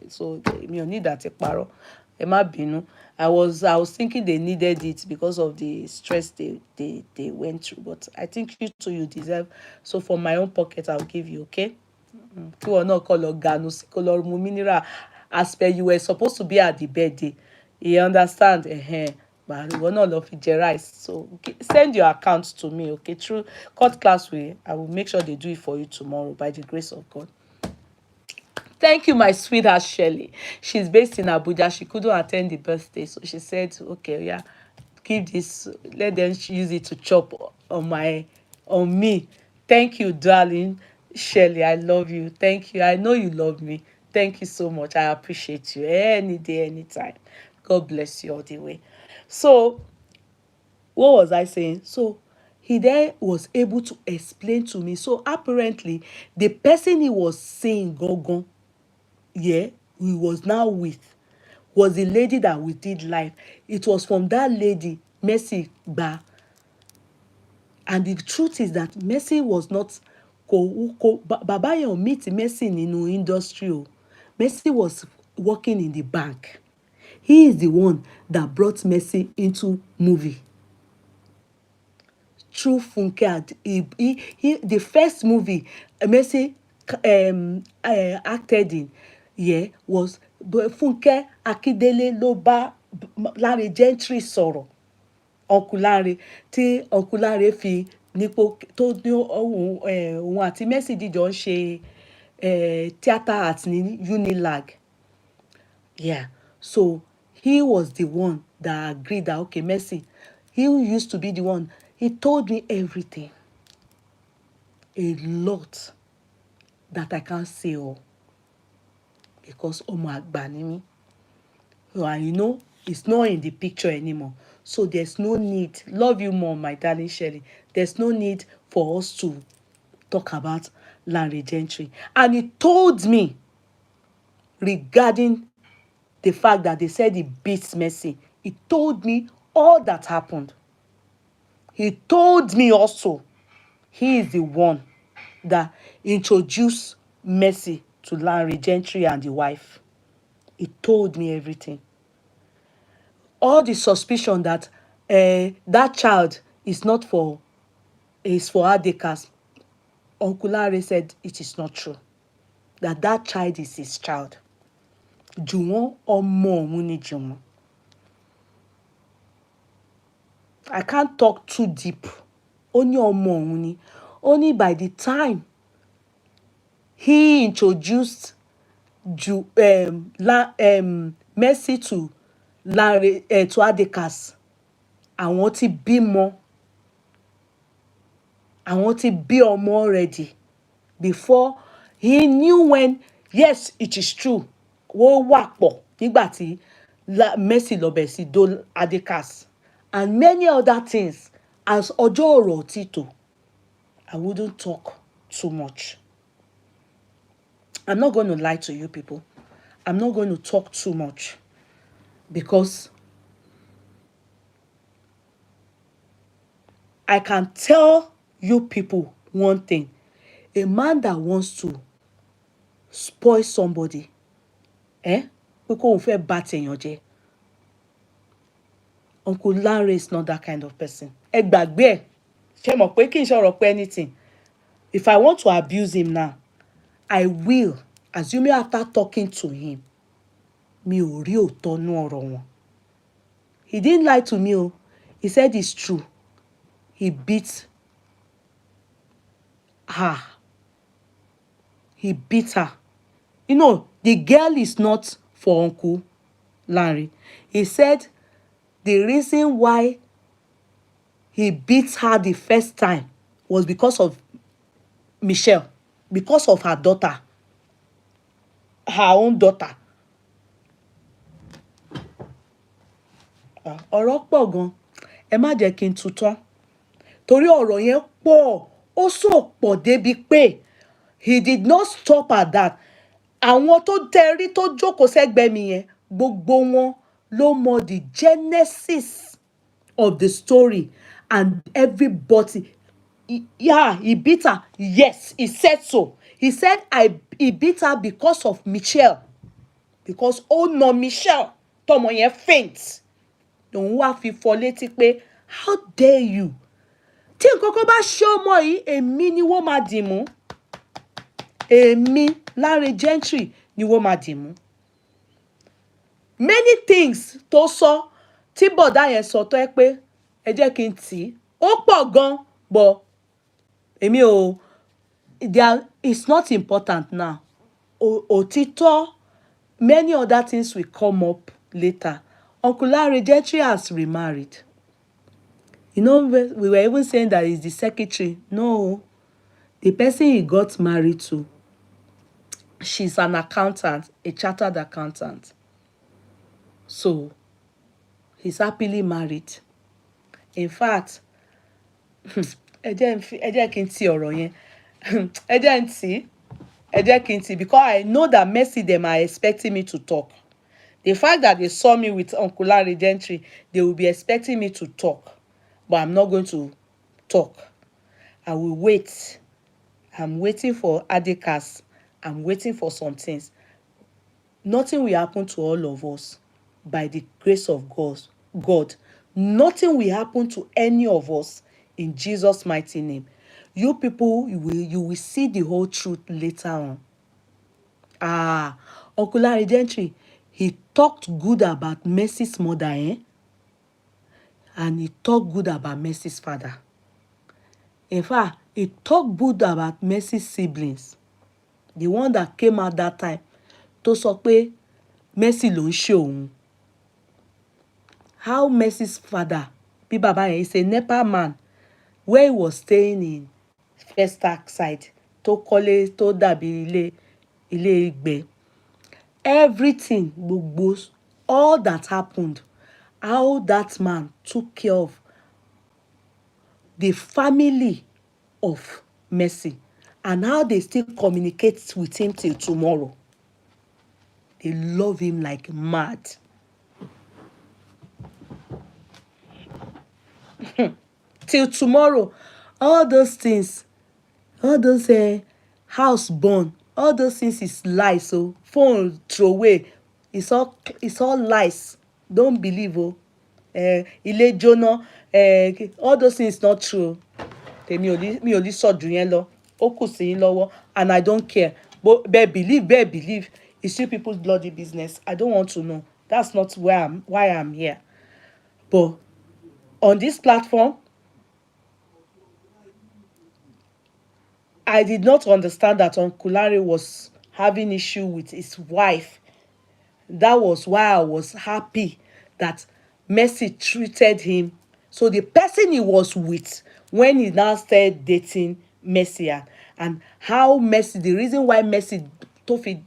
So mi ò need àti parọ́, ẹ má bínú. I was thinking they needed it because of the stress they went through, but I think you too, you deserve. So from my own pocket I'll give you, okay? Kí wọn náà kọ́ lọ ganu sí kó lọ mu mineral as per you were supposed to be at the birthday, you understand? But ìwọ náà lọ fi jẹ rice. So okay, send your account to me, okay? Through cut class way, I will make sure they do it for you tomorrow by the grace of God. Thank you, my sweetheart Shirley. She's based in Abuja. She couldn't attend the birthday, so she said, okay, yeah, give this, let them use it to chop on me. Thank you, darling Shirley. I love you. Thank you. I know you love me. Thank you so much. I appreciate you any day, anytime. God bless you all the way. So, what was I saying? So, he then was able to explain to me. So, apparently, the person he was saying, Gogon, yeah, we was now with, was the lady that we did live. It was from that lady Messi gba, and the truth is that Messi was not bàbá yẹn ò meet Messi nínú industry o. Messi was working in the bank. He is the one that brought Messi into movie through Funke. The first movie Messi acted in, yeah, was Funke Akindele ló bá Laide Gentry sọ̀rọ̀. Uncle Lanre, tí Uncle Lanre fi nípò tó ní òun àti Messi dìjọ ń ṣe theatre art ní Unilag. Yeah, so he was the one that agreed that okay, Messi, he used to be the one. He told me everything, a lot that I can't say all, because ọmọ àgbà ni mí. And you know, it's not in the picture anymore. So there's no need. Love you more, my darling Shirley. There's no need for us to talk about Laide Gentry. And he told me regarding the fact that they said he beats Messi. He told me all that happened. He told me also he is the one that introduced Messi to Laide Gentry and the wife. He told me everything. All the suspicion that that child is not is for Adekas. Uncle Larry said it is not true. That child is his child. Juwon ọmọ òun ni Juwon. I can't talk too deep. Only ọmọ òun ni. Only by the time he introduced Messi to Adekas, àwọn ti bímọ. Àwọn ti bí ọmọ already. Before he knew when, yes, it is true. Wọ́n wà pọ̀ nígbà tí Messi lọ bẹ̀ sí do Adekas and many other things. As ọjọ́ ọ̀rọ̀ títò, I wouldn't talk too much. I'm not going to lie to you people. I'm not going to talk too much because I can tell you people one thing. A man that wants to spoil somebody, pé kóun fẹ́ bà tèèyàn jẹ́, Uncle Lanre is not that kind of person. Ẹ gbàgbé ẹ̀. Ṣé mọ̀ pé kí n ṣọ̀rọ̀ pé anything. If I want to abuse him now, I will, assuming after talking to him, mi ò rí òótọ́ nú ọ̀rọ̀ wọn. He didn't lie to me o. He said it's true. He beat her. He beat her. You know, the girl is not for Uncle Lanre. He said the reason why he beat her the first time was because of Michelle, because of her daughter, her own daughter. Ọ̀rọ̀ pọ̀ gan. Ẹ má jẹ́ kí n tú tán. Torí ọ̀rọ̀ yẹn pọ̀, ó sọ pọ̀ débi pé he did not stop at that. Àwọn tó tẹrí tó jókòó sẹ́gbẹ̀ẹ́ mi yẹn, gbogbo wọn ló mọ the genesis of the story, and everybody, yeah, he beat her. Yes, he said so. He said he beat her because of Michelle. Because ó na Michelle, tọmọ yẹn faint. Lòun wá fi fọ́ létí pé how dare you? Tí nǹkan kan bá ṣe ọmọ yìí, èmi ni wọ́n máa dì mú. Èmi Lanre Gentry ni wọ́n máa dì mú. Many things tó sọ tí bọ̀dá yẹn sọ tó ẹ pé ẹ jẹ́ kí n tì í. Ó pọ̀ gan, but èmi ò, it's not important now. Òtítọ́, many other things will come up later. Uncle Lanre Gentry has remarried. You know, we were even saying that he's the secretary. No, the person he got married to, she's an accountant, a chartered accountant. So, he's happily married. In fact, ẹ jẹ́ kí n ti ọ̀rọ̀ yẹn. Ẹ jẹ́ kí n ti, because I know that Messi them are expecting me to talk. The fact that they saw me with Uncle Lanre Gentry, they will be expecting me to talk. But I'm not going to talk. I will wait. I'm waiting for Adekas. I'm waiting for some things. Nothing will happen to all of us by the grace of God. Nothing will happen to any of us in Jesus' mighty name. You people, you will see the whole truth later on. Uncle Lanre Gentry, he talked good about Messi's mother, and he talked good about Messi's father. In fact, he talked good about Messi's siblings. The one that came out that time tó sọ pé Messi ló ń ṣe òun. How Messi's father, bí bàbá yẹn, is a NEPA man, where he was staying in Festac side, tó kọ́lé tó dàbí ilé ìgbẹ́. Everything, gbogbo, all that happened, how that man took care of the family of Messi, and how they still communicate with him till tomorrow. They love him like mad. Till tomorrow, all those things, all those house burn, all those things is lies. So phone throw away, it's all lies. Don't believe ilé jóná, all those things not true. Mi ò lè sọ jù yẹn lọ. Ó kù sí yín lọ́wọ́, and I don't care. But believe. It's still people's bloody business. I don't want to know. That's not why I'm here. But on this platform, I did not understand that Uncle Lanre was having issue with his wife. That was why I was happy that Messi treated him. So the person he was with when he now started dating Messi, and how Messi, the reason why Messi tó fi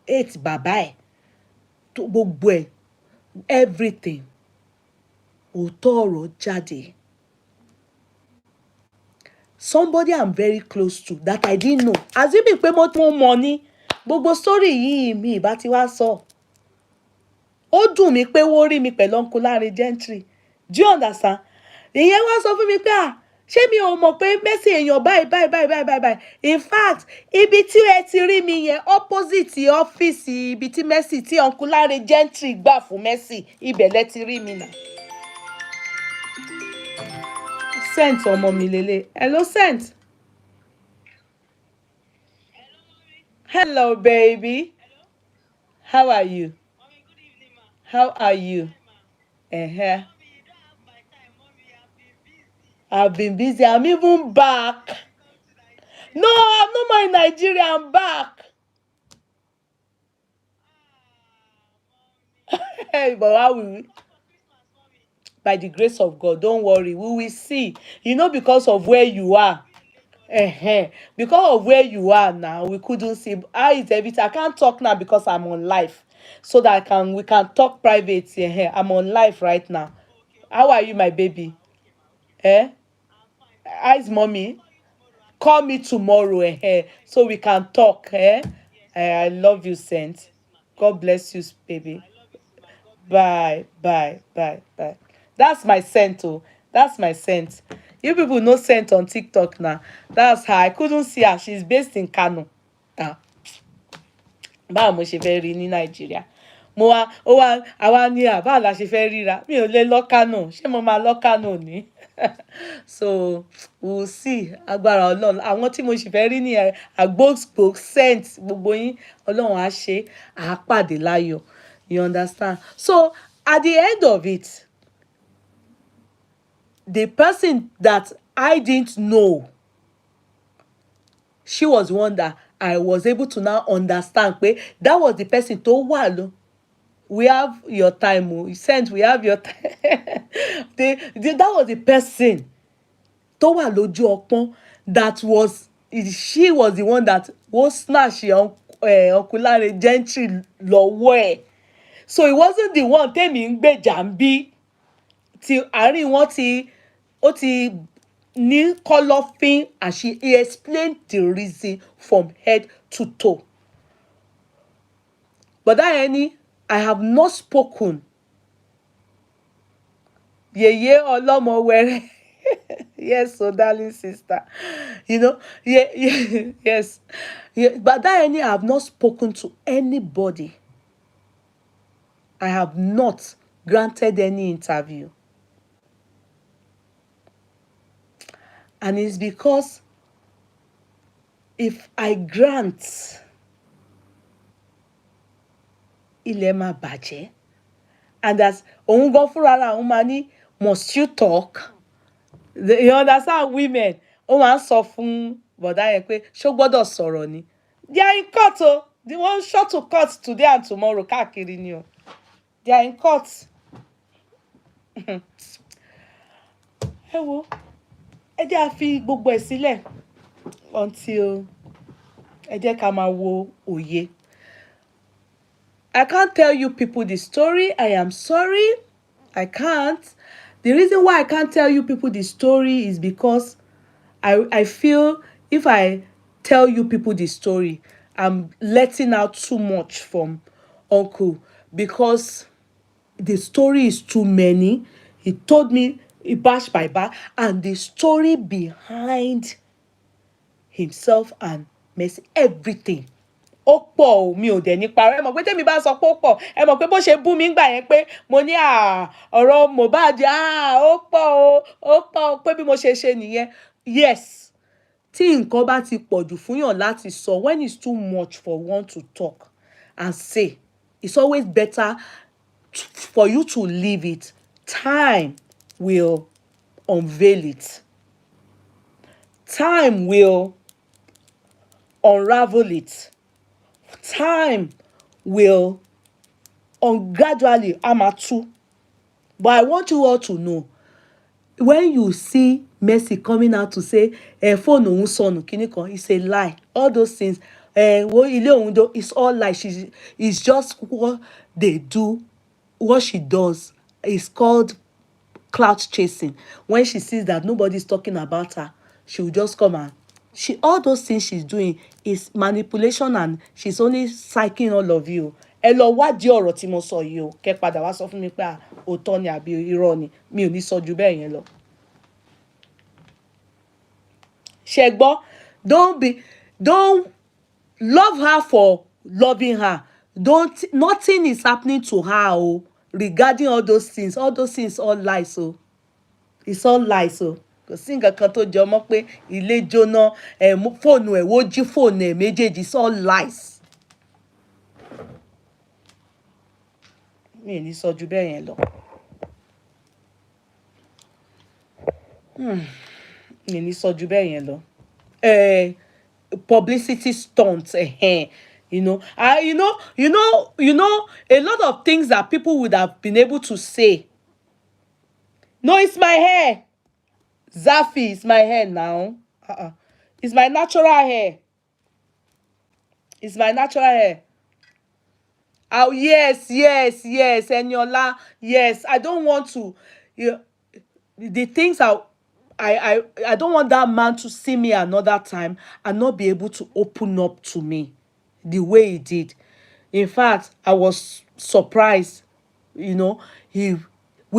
hate bàbá ẹ̀, tó gbogbo ẹ̀, everything, òótọ́ ọ̀rọ̀ jáde. Somebody I'm very close to that I didn't know. Assuming pé mo tún mọ̀ ní, gbogbo story yìí mi ìbá ti wá sọ. Ó dùn mí pé wọ́n rí mi pẹ̀lú Uncle Lanre Gentry. Do you understand? Ìyẹn wá sọ fún mi pé ṣé mi ò mọ̀ pé Messi èèyàn báyìí. In fact, ibi tí ẹ ti rí mi yẹn, opposite ọ́fíìsì ibi tí Messi, tí Uncle Lanre Gentry gbà fún Messi, ibẹ̀ lẹ ti rí mi náà. Scent ọmọ mi lele. Hello, Scent. Hello, baby. How are you? How are you? Uh-huh. I've been busy. I'm even back. No, I'm not my Nigeria. I'm back. Hey, but how will we? By the grace of God, don't worry. We will see. You know, because of where you are. Because of where you are now, we couldn't see how is everything. I can't talk now because I'm on live, so that we can talk private here. I'm on live right now. How are you, my baby? Eh? How is mommy? Call me tomorrow, so we can talk. I love you, Saint. God bless you, baby. Bye, bye, bye, bye. That's my scent, oh. That's my scent. You people know scent on TikTok now. That's her. I couldn't see her. She's based in Kano. Ah, báwo mo ṣe fẹ́ rí ní Nàìjíríà? Mo wá, ó wá, àwa ní báwo la ṣe fẹ́ ríra? Mi ò lè lọ Kano. Ṣé mo máa lọ Kano ní? So, we'll see. Agbára Ọlọ́run. Àwọn tí mo sì fẹ́ rí ní àgbógbò scent gbogbo yín. Ọlọ́run á ṣe. Á pàdé láyọ̀. You understand? So, at the end of it, the person that I didn't know, she was the one that I was able to now understand pé that was the person tó wà lọ. We have your time, oh. You sent, we have your time. That was the person tó wà lójú ọpọ́n that was, she was the one that was snatch Uncle Laide Gentry lọ́wọ́ ẹ̀. So it wasn't the one tèmi ń gbèjà ń bí tí àárín wọn ó ti ní kọ́lọ́fín, and he explained the reason from head to toe. But that I have not spoken. Yeye Olomo were. Yes, so darling sister. You know, yes. Yeah, but that I have not spoken to anybody. I have not granted any interview. And it's because if I grant, ilẹ̀ máa bàjẹ́. And that's òun gan fúnra ara òun máa ní, must you talk? You understand, women? Ó máa ń sọ fún bọ̀dá yẹn pé ṣó gbọ́dọ̀ sọ̀rọ̀ ni. They are in court o. They wan short to court today and tomorrow káàkiri ni o. They are in court. Ẹ wo, ẹ jẹ́ a fi gbogbo ẹ̀ sílẹ̀ until ẹ jẹ́ ká máa wo òye. I can't tell you people the story. I am sorry. I can't. The reason why I can't tell you people the story is because I feel if I tell you people the story, I'm letting out too much from Uncle, because the story is too many. He told me bash by bash, and the story behind himself and Messi, everything. Ó pọ̀ o, mi ò dẹ̀ ní parọ́. Ẹ mọ̀ pé tèmi bá sọ pé ó pọ̀, ẹ mọ̀ pé bó ṣe bú mi ńgbà yẹn pé mo ní ọ̀rọ̀ Mohbad ó pọ̀ o pé bí mo ṣe ṣe nìyẹn. Yes, tí nǹkan bá ti pọ̀ jù fún yàn láti sọ, when it's too much for one to talk and say, it's always better for you to leave it. Time will unveil it. Time will unravel it. Time will gradually amatu. But I want you all to know, when you see Messi coming out to say phone òun sọnù kíní kan, it's a lie. All those things, wo ilé òun do, it's all lie. It's just what they do, what she does. It's called clout chasing. When she sees that nobody's talking about her, she will just come and all those things she's doing is manipulation, and she's only psyching all of you. Ẹ lọ wádìí ọ̀rọ̀ tí mo sọ yìí o, kẹ́ padà wá sọ fún mi pé òótọ́ ni àbí irọ́ ni. Mi ò ní sọ ju bẹ́ẹ̀ yẹn lọ. Ṣé gbọ́? Don't love her for loving her. Nothing is happening to her regarding all those things. All those things all lies o. it's all lies o. Kò sí nǹkan kan tó jọ mọ́ pé ilé jóná fóònù ẹ̀ wó jí fóònù ẹ̀ méjèèjì, it's all lies. Mi ò ní sọ ju bẹ́ẹ̀ yẹn lọ. Mi ò ní sọ ju bẹ́ẹ̀ yẹn lọ. Publicity stunts, you know, you know, a lot of things that people would have been able to say. No, it's my hair. Zafi, it's my hair now. It's my natural hair. It's my natural hair. Oh, yes, Eniola. Yes, I don't want to. The things I don't want that man to see me another time and not be able to open up to me the way he did. In fact, I was surprised. You know, we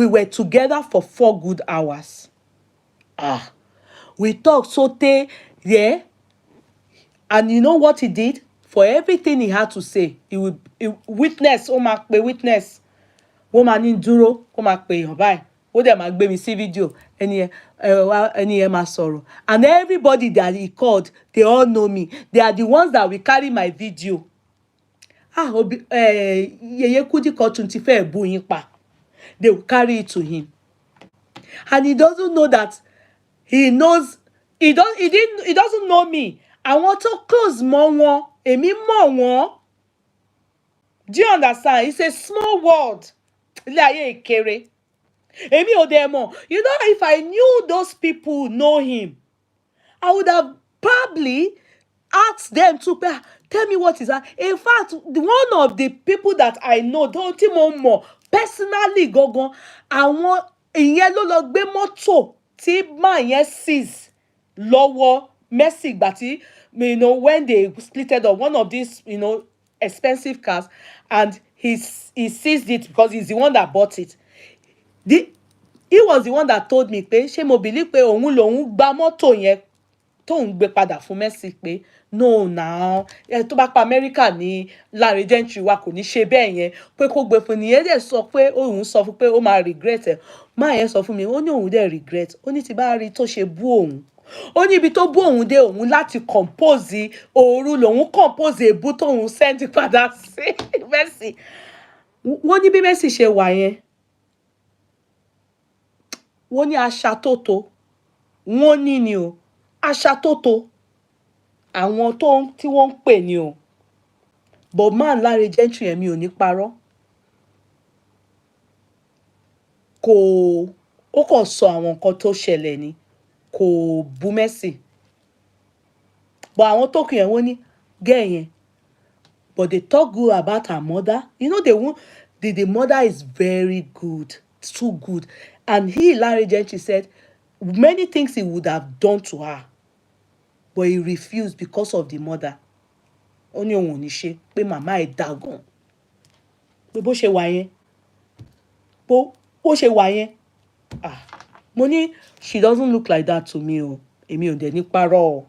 were together for 4 good hours. We talked sote, yeah. And you know what he did? For everything he had to say, he witness, witness. Wọ́n máa ní dúró, kó máa pè èèyàn báyìí. Ó dẹ̀ máa gbé mi sí fídíò. Ẹni yẹn máa sọ̀rọ̀. And everybody that he called, they all know me. They are the ones that will carry my video. Yeye Kudi called 25 bú yín pa. They will carry it to him. And he doesn't know that he knows, he doesn't know me. Àwọn tó close mọ́ wọn, èmi mọ̀ wọ́n. Do you understand? It's a small world. Ilé ayé ìkéré. Èmi ò dẹ̀ mọ̀. You know, if I knew those people know him, I would have probably asked them to tell me what is that. In fact, one of the people that I know, don't tí mo mọ̀ personally gangan, àwọn ìyẹn ló lọ gbé mọ́tò tí man yẹn seize lọ́wọ́ Messi ìgbà tí, you know, when they splitted up one of these, you know, expensive cars, and he seized it because he's the one that bought it. He was the one that told me pé ṣé mo believe pé òun lòun gba mọ́tò yẹn tóun gbé padà fún Messi pé no now tó bá pa America ní Laide Gentry wa kò ní ṣe bẹ́ẹ̀ yẹn pé kó gbé fún nìyẹn dẹ̀ sọ pé òun sọ fún pé ó máa regret ẹ̀. Máa yẹn sọ fún mi ó ní òun dẹ̀ regret, ó ní tí bá rí tó ṣe bú òun, ó ní ibi tó bú òun dé òun láti compose òru lòun compose èbú tóun send padà sí Messi. Wọ́n ní bí Messi ṣe wà yẹn, wọ́n ní aṣàtótó, wọ́n ní ni o aṣàtótó àwọn tí wọ́n ń pè ní o. But man Laide Gentry ẹ̀mí ò ní parọ́, ó kàn sọ àwọn nǹkan tó ṣẹlẹ̀ ni, kò bú Messi. But àwọn tó kù yẹn wọ́n ní girl yẹn, but they talk good about her mother. You know, the mother is very good, too good. And Laide Gentry said many things he would have done to her, but he refused because of the mother. Ó ní òun ò ní ṣe pé màmá ẹ̀ dá gan. Pé bó ṣe wà yẹn, mo ní she doesn't look like that to me o. Èmi ò dẹ̀ ní parọ́ o.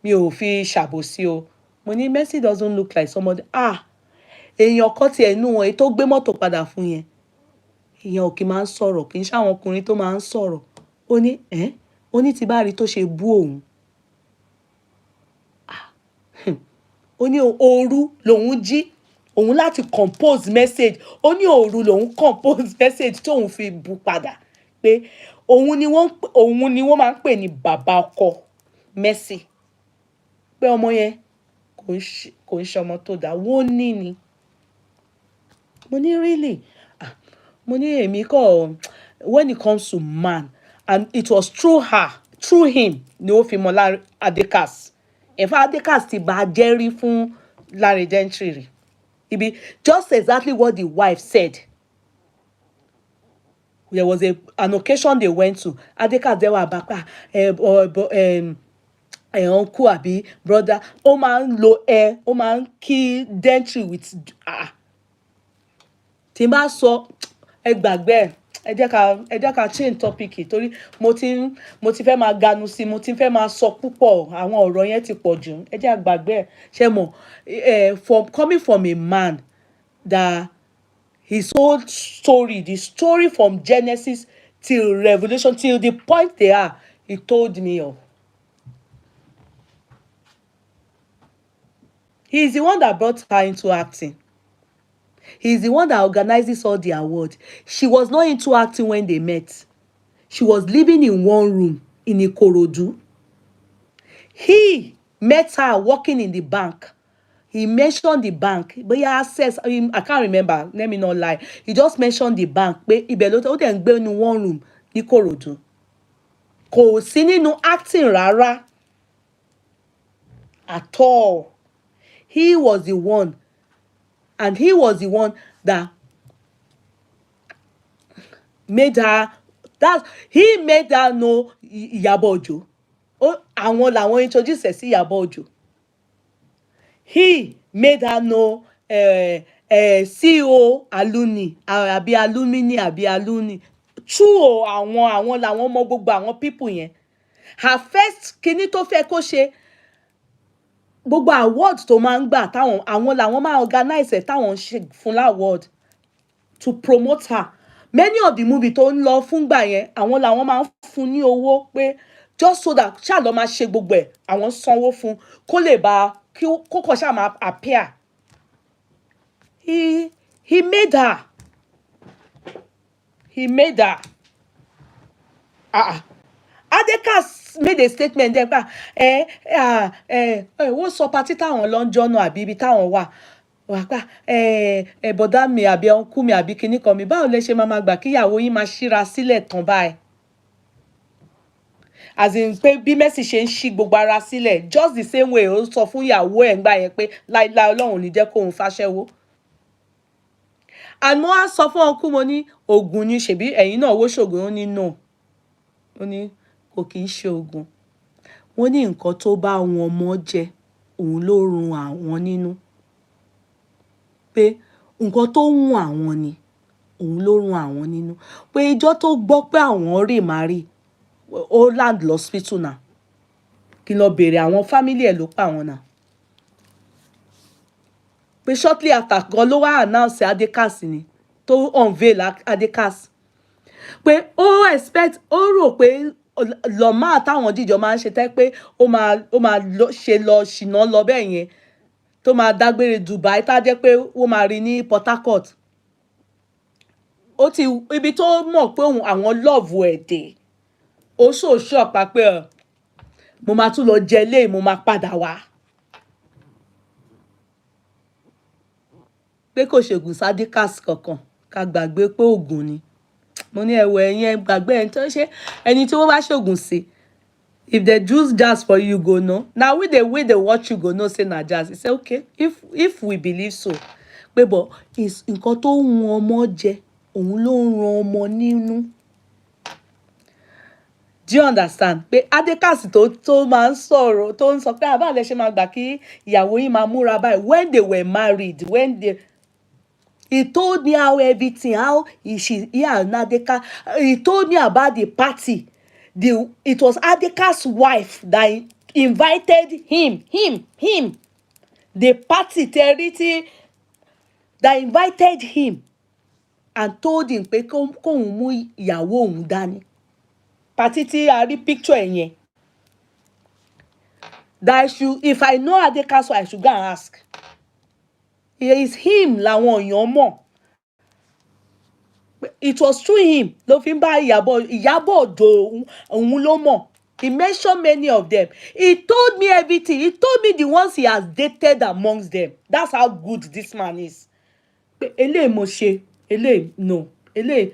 Mi ò fi ṣàbòsí o. Mo ní Messi doesn't look like somebody. Èèyàn kan tiẹ̀ nú wọn èyí tó gbé mọ́tò padà fún yẹn. Èèyàn ò kì í máa ń sọ̀rọ̀, kì í ṣe àwọn ọkùnrin tó máa ń sọ̀rọ̀. Ó ní tí bá rí tó ṣe bú òun. Ó ní òru lòun jí òun láti compose message. Ó ní òru lòun compose message tóun fi bú padà pé òun ni wọ́n máa ń pè ní bàbá ọkọ Messi. Pé ọmọ yẹn kò ń ṣe ọmọ tó dáa, wọ́n ní ni. Mo ní really? Mo ní èmi kọ́, when it comes to man, and it was through him ni ó fi mọ Adekas. In fact, Adekas ti bá jẹ́rí fún Laide Gentry. Ibi just exactly what the wife said. There was an occasion they went to. Adekas there were back, uncle àbí brother. Ó máa ń lo ó máa ń kí Gentry with tí n bá sọ ẹ gbàgbé ẹ jẹ́ ká change topic torí mo ti fẹ́ máa ganu sí, mo ti fẹ́ máa sọ púpọ̀, àwọn ọ̀rọ̀ yẹn ti pọ̀ jù. Ẹ jẹ́ àgbàgbé ṣe mọ̀ coming from a man that his whole story, the story from Genesis till revolution, till the point they are, he told me of. He's the one that brought her into acting. He's the one that organizes all the awards. She was not into acting when they met. She was living in one room in Ikorodu. He met her working in the bank. He mentioned the bank. But he access, I can't remember. Let me not lie. He just mentioned the bank. Pé ibẹ̀ ló ó dẹ̀ ń gbé ní one room ní Ikorodu. Kò sí nínú acting rárá. At all. He was the one. And he was the one that made her, he made her know Iyabo Ojo. Àwọn làwọn introduce ẹ̀ sí Iyabo Ojo. He made her know CEO alumni àbí alumni true àwọn làwọn ọmọ gbogbo àwọn people yẹn. Her first kinní tó fẹ́ kó ṣe gbogbo award tó máa ń gbà táwọn àwọn làwọn máa organize ẹ̀ táwọn ṣe fún award to promote her. Many of the movie tó ń lọ fúngbà yẹn àwọn làwọn máa ń fún ní owó pé just so that ṣáà lọ máa ṣe gbogbo ẹ̀ àwọn sanwó fún kó lè bá kí kókò ṣáà máa appear. He made her. He made her. Adekas made a statement there pa wọ́n sọ party táwọn lọ ń jọ́nà àbí ibi táwọn wà wà pa bọ̀dá mi àbí ọkú mi àbí kinní kan mi báwo lẹ ṣe máa gbà kíyàwó yín máa ṣíra sílẹ̀ tán báyìí. As in pé bí Messi ṣe ń ṣí gbogbo ara sílẹ̀ just the same way ó sọ fún ìyàwó ẹ̀ ńgbà yẹn pé láíláí Ọlọ́run ò ní jẹ́ kóun fàṣẹ́wó. And mo á sọ fún ọkú mo ní oògùn ni ṣèbí ẹ̀yin náà wó ṣògùn ó ní no ó ní kò kì í ṣe oògùn. Wọ́n ní nǹkan tó bá wọn mọ́ jẹ òun ló run àwọn nínú. Pé nǹkan tó wùn àwọn ni òun ló run àwọn nínú. Pé ìjọ́ tó gbọ́ pé àwọn rè máa rí ó land lọ́spítù náà kí lọ bèrè àwọn fámílì ẹ̀ ló pa àwọn náà. Pé shortly after gan ló wá announce Adekas ni tó unveil Adekas. Pé ó expect ó rò pé lọ́mọ àtàwọn jíjọ máa ń ṣe tẹ́ pé ó máa ṣe lọ ṣìnà lọ bẹ́ẹ̀ yẹn tó máa dágbére Dubai tá jẹ́ pé ó máa rí ní Port Harcourt. Ó ti ibi tó mọ̀ pé àwọn love ẹ̀ dé ó ṣòṣù ọ̀pá pé mo máa tún lọ jẹ léè mo máa padà wá. Pé kò ṣègùn Adekas kankan ká gbàgbé pé oògùn ni. Mo ní ẹ̀wọ̀ ẹ̀yẹn gbàgbé ẹni tó ṣe ẹni tí wọ́n bá ṣògùn sí. If they juice jazz for you, go know. Now with the way they watch you, go know say na jazz. He say okay, if we believe so. Pé but is nǹkan tó ń ọmọ jẹ òun ló ń ran ọmọ nínú. Do you understand? Pé Adekas tó máa ń sọ̀rọ̀ tó ń sọ pé àbá lẹ ṣe máa gbà kí ìyàwó yín máa múra báyìí when they were married he told me how everything how he and Adeka he told me about the party. It was Adeka's wife that invited him the party charity that invited him and told him pé kóun mú ìyàwó òun dání. Party tí a rí picture ẹ̀ yẹn. That if I know Adeka so I should go and ask. It is him làwọn èèyàn mọ̀. It was through him ló fi ń bá Ìyábọ̀ Òjó òun ló mọ̀. He mentioned many of them. He told me everything. He told me the ones he has dated amongst them. That's how good this man is. Eléyìí mo ṣe, eléyìí no, eléyìí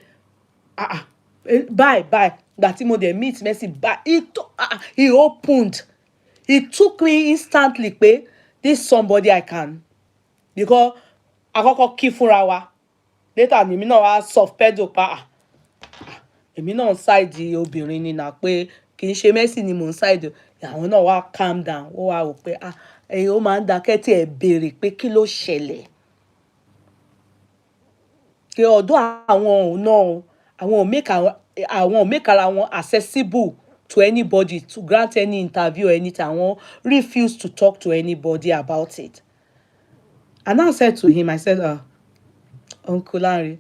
bye. That tí mo dẹ̀ meet Messi bye. He opened. He took me instantly pé this somebody I can. Because àkọ́kọ́ kí fúnra wa. Later ni èmi náà wá soft pedal pa. Èmi náà side obìnrin ni na pé kì í ṣe Messi ni mò ń side. Àwọn náà wá calm down. Ó wá wò pé ó máa ń dákẹ́ tí ẹ béèrè pé kí ló ṣẹlẹ̀. Pé ọ̀dọ̀ àwọn òun náà àwọn ò make ara wọn accessible to anybody to grant any interview or anything. Àwọn refuse to talk to anybody about it. And I said to him, I said, Uncle Larry,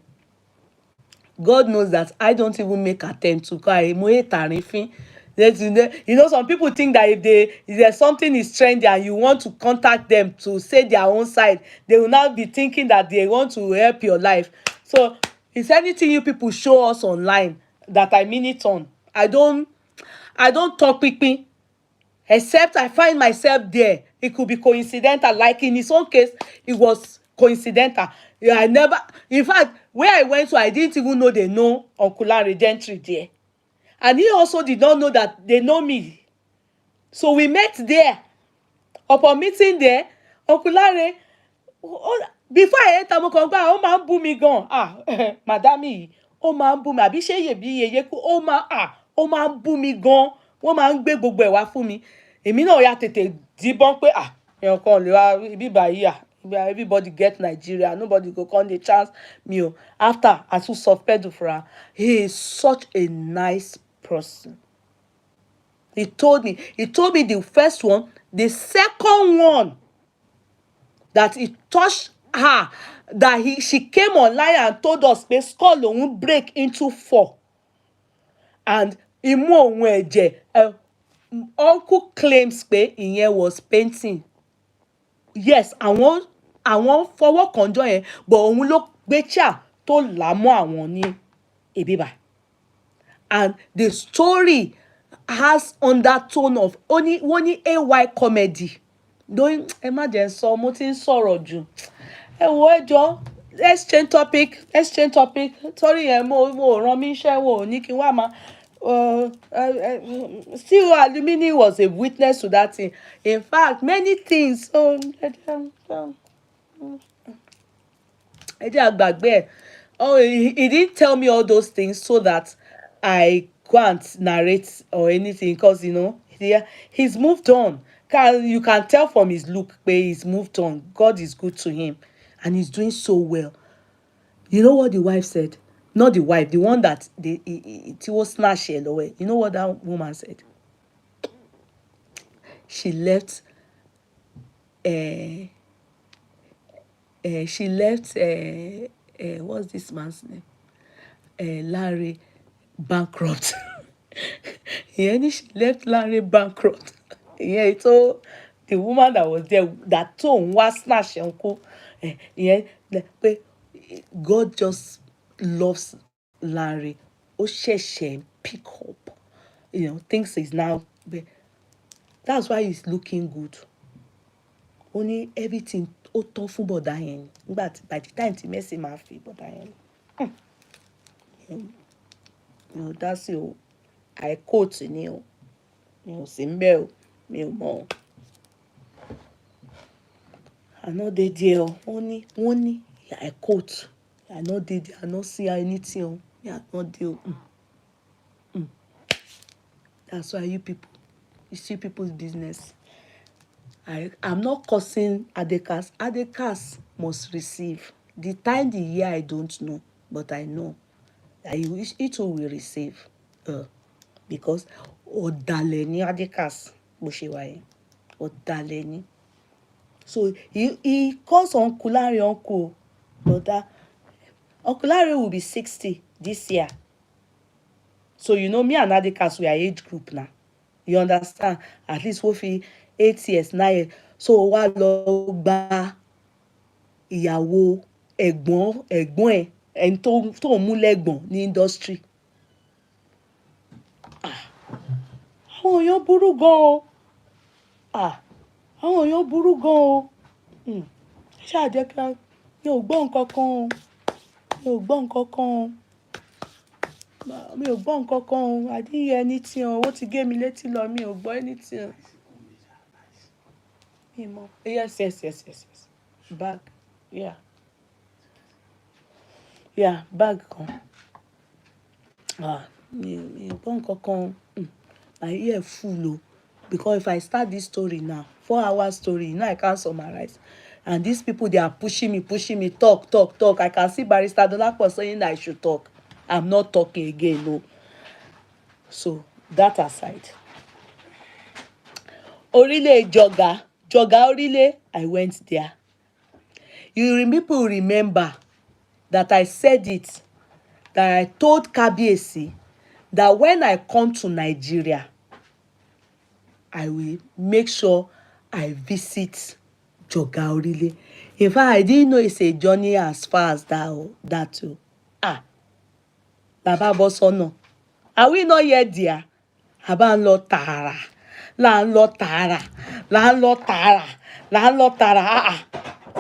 God knows that I don't even make attempt to call tarifin. You know, some people think that if there's something is trendy and you want to contact them to say their own side, they will now be thinking that they want to help your life. So it's anything you people show us online that I mean it on. I don't talk picking, except I find myself there. It could be coincidental. Like in his own case, it was coincidental. Yeah, I never, in fact, where I went to, I didn't even know they know Uncle Larry Gentry there. And he also did not know that they know me. So we met there. Upon meeting there, Uncle Larry, before I enter mo kàn gbà, ó máa ń bú mi gan. Madam yìí, ó máa ń bú mi. Àbí ṣé Yeye Kudi, ó máa ń bú mi gan. Wọ́n máa ń gbé gbogbo ẹ̀ wá fún mi. Èmi náà ya tètè díbọ́n pé èèyàn kan lè wá ibi báyìí everybody get Nigeria, nobody go come dey chance me o. After I too suspect for am, he is such a nice person. He told me the first one, the second one that he touched her, that she came online and told us pé skull òun break into 4 and imú òun ẹ̀jẹ̀. Uncle claims pé ìyẹn was painting. Yes, àwọn fọwọ́ kànjọ́ yẹn, but òun ló gbé chair tó là mọ́ àwọn ní ibi báyìí. And the story has undertone of wọ́n ní AY comedy. Don't ẹ má jẹ́ sọ, mo ti ń sọ̀rọ̀ jù. Ẹ wo ẹjọ́, let's change topic. Torí yẹn mo ràn mí iṣẹ́ wo ní kí n wá máa. Still Alumini was a witness to that thing. In fact, many things. He didn't tell me all those things so that I can't narrate or anything, because he's moved on. You can tell from his look, but he's moved on. God is good to him, and he's doing so well. You know what the wife said? Not the wife, the one that it was snatched away. You know what that woman said? She left. What's this man's name? Larry bankrupt. She left Larry bankrupt. He told the woman that was there that told was snatched uncle. God just loves Larry. Ó pick up. Things is now. That's why he's looking good. Only everything ó tán fún bọ̀dá yẹn. But by the time tí Messi máa fi bọ̀dá yẹn. That's it. I quote ni o. Mi ò sí ńbẹ̀ o. Mi ò mọ̀. I no dey there o. Wọ́n ní I quote. I no dey there. I no see anything o. Me I no dey o. That's why you see people's business. I'm not cursing Adekas. Adekas must receive. The time, the year, I don't know. But I know that he too will receive. Because ọ̀dàlẹ̀ ni Adekas bó ṣe wà yẹn. Ọ̀dàlẹ̀ ni. So he calls Uncle Larry uncle. But Uncle Larry will be 60 this year. So me and Adekas, we are age group now. You understand? At least we'll be 8 years, 9 years. So wá lọ gba ìyàwó ẹ̀gbọ́n ẹ̀ ẹni tó mú lẹ́gbọ̀n ní industry. Àwọn èèyàn burú gan o. Àwọn èèyàn burú gan o. Ṣáà jẹ́ ká mi ò gbọ́ nǹkan kan o. Mi ò gbọ́ nǹkan kan o. I didn't hear anything o. Ó ti gé mi létí lọ, mi ò gbọ́ anything. Yes. Bag. Yeah, bag kan. Mi ò gbọ́ nǹkan kan. My ear full o. Because if I start this story now, 4-hour story, I can't summarize. And these people, they are pushing me, talk. I can see Barrister Dolapo saying that I should talk. I'm not talking again, no. So, that aside. Orile Joga Orile, I went there. People remember that I said it, that I told Kabiyesi that when I come to Nigeria, I will make sure I visit Joga Orile. In fact, I didn't know it's a journey as far as that too. Ah, Baba Bosono. Are we not yet there? Àbá ń lọ tààrà, là ń lọ tààrà, là ń lọ tààrà, là ń lọ tààrà.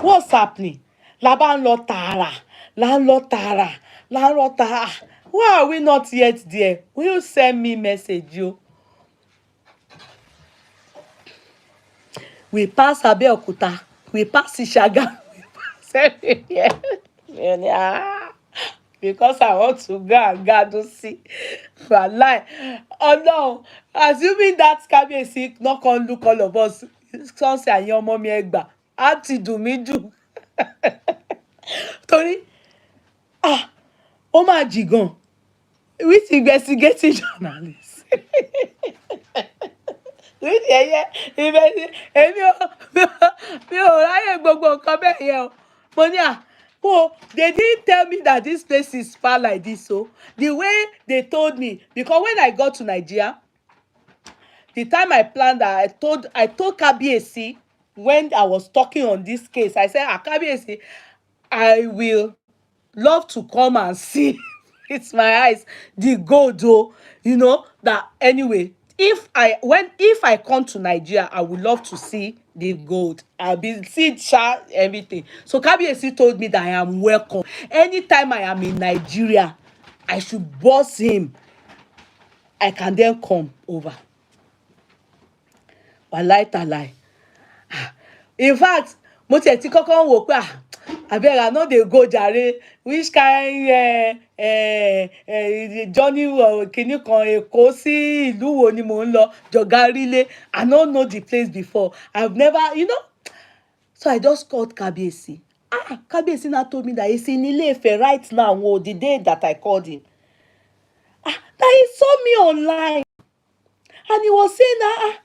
What's happening? Là bá ń lọ tààrà, là ń lọ tààrà, là ń lọ tààrà. Why are we not yet there? Will you send me message, yo? We pass Abeokuta, we pass Ishaga, we pass everywhere. Yeah. Because I want to go and gather see. But like, oh no, assuming that Kabiyesi not come look all of us, some say àyàn ọmọ mi ẹgbà, á ti dùn mí jù. Torí, ó máa jì gan. With investigating journalists. With Yeye, èmi ò ráyè gbogbo nǹkan bẹ́ẹ̀ yẹn o. Mo ní oh, they didn't tell me that this place is far like this. So the way they told me, because when I got to Nigeria, the time I planned that, I told Kabiyesi when I was talking on this case, I said, Kabiyesi, I will love to come and see with my eyes the gold, though, you know, that anyway. If I come to Nigeria, I would love to see the gold. I'll be see everything. So Kabiyesi told me that I am welcome. Anytime I am in Nigeria, I should boss him. I can then come over. Wallahi talai. In fact, mo tiẹ̀ ti kọ́kọ́ wò pé abeg I no dey go jare, which kind journey kìíní kan Èkó sí ìlú wo ni mò ń lọ, Joga Orile. I no know the place before. I've never, you know. So I just called Kabiyesi. Kabiyesi now told me that he's in Ile-Ife right now, the day that I called him. That he saw me online. And he was saying,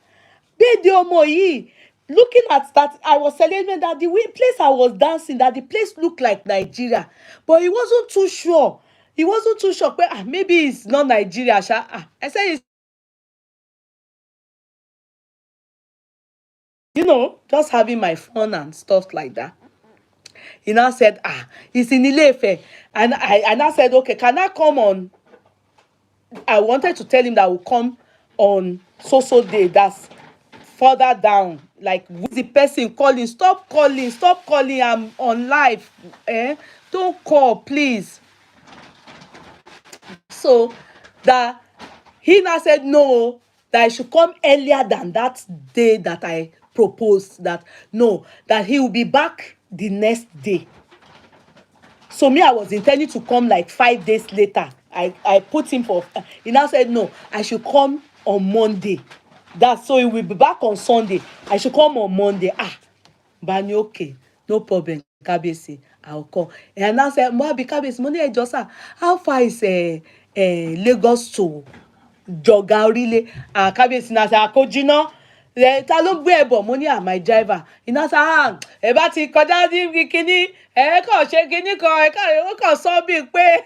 Bede ọmọ yìí. Looking at that, I was telling him that the place I was dancing, that the place looked like Nigeria. But he wasn't too sure. He wasn't too sure. But maybe it's not Nigeria. I said, it's, you know, just having my fun and stuff like that. He now said, it's in Ile-Ife. And I now said, okay, can I come on? I wanted to tell him that I will come on so day. That's further down. Like, with the person calling, stop calling, I'm on live. Don't call, please. So that he now said no, that I should come earlier than that day that I proposed. That no, that he will be back the next day. So me, I was intending to come like 5 days later. I put him for, he now said no, I should come on Monday. So he will be back on Sunday. I should come on Monday. Bani, okay, no problem, Kabiyesi, I'll come. And I said, Moabi Kabiyesi, money just how far is Lagos to Joga Orile? Kabiyesi now say, kò jìnnà. Ta ló gbé ẹ bọ̀? Mo ní my driver. Iná sá ẹ bá ti kọjá ní kíní kàn ṣe kíní kan ó kàn sọ bíi pé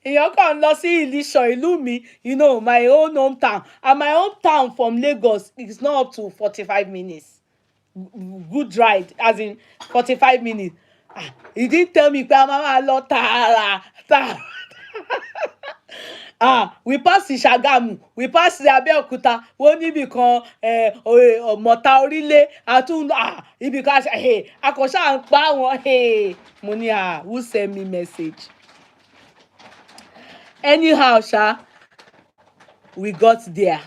èèyàn kàn lọ sí Ìlíṣàn ìlú mi, you know, my own hometown. And my hometown from Lagos is not up to 45 minutes. Good ride, as in 45 minutes. He didn't tell me pé a máa lọ tààrà. We pass Ìṣàgámù, we pass Abẹ́òkúta, wọ́n níbi kan Mọ̀tà Orílẹ̀, ibi kan akọ̀ṣà ń pa wọn. Mo ní who send me message? Anyhow, we got there.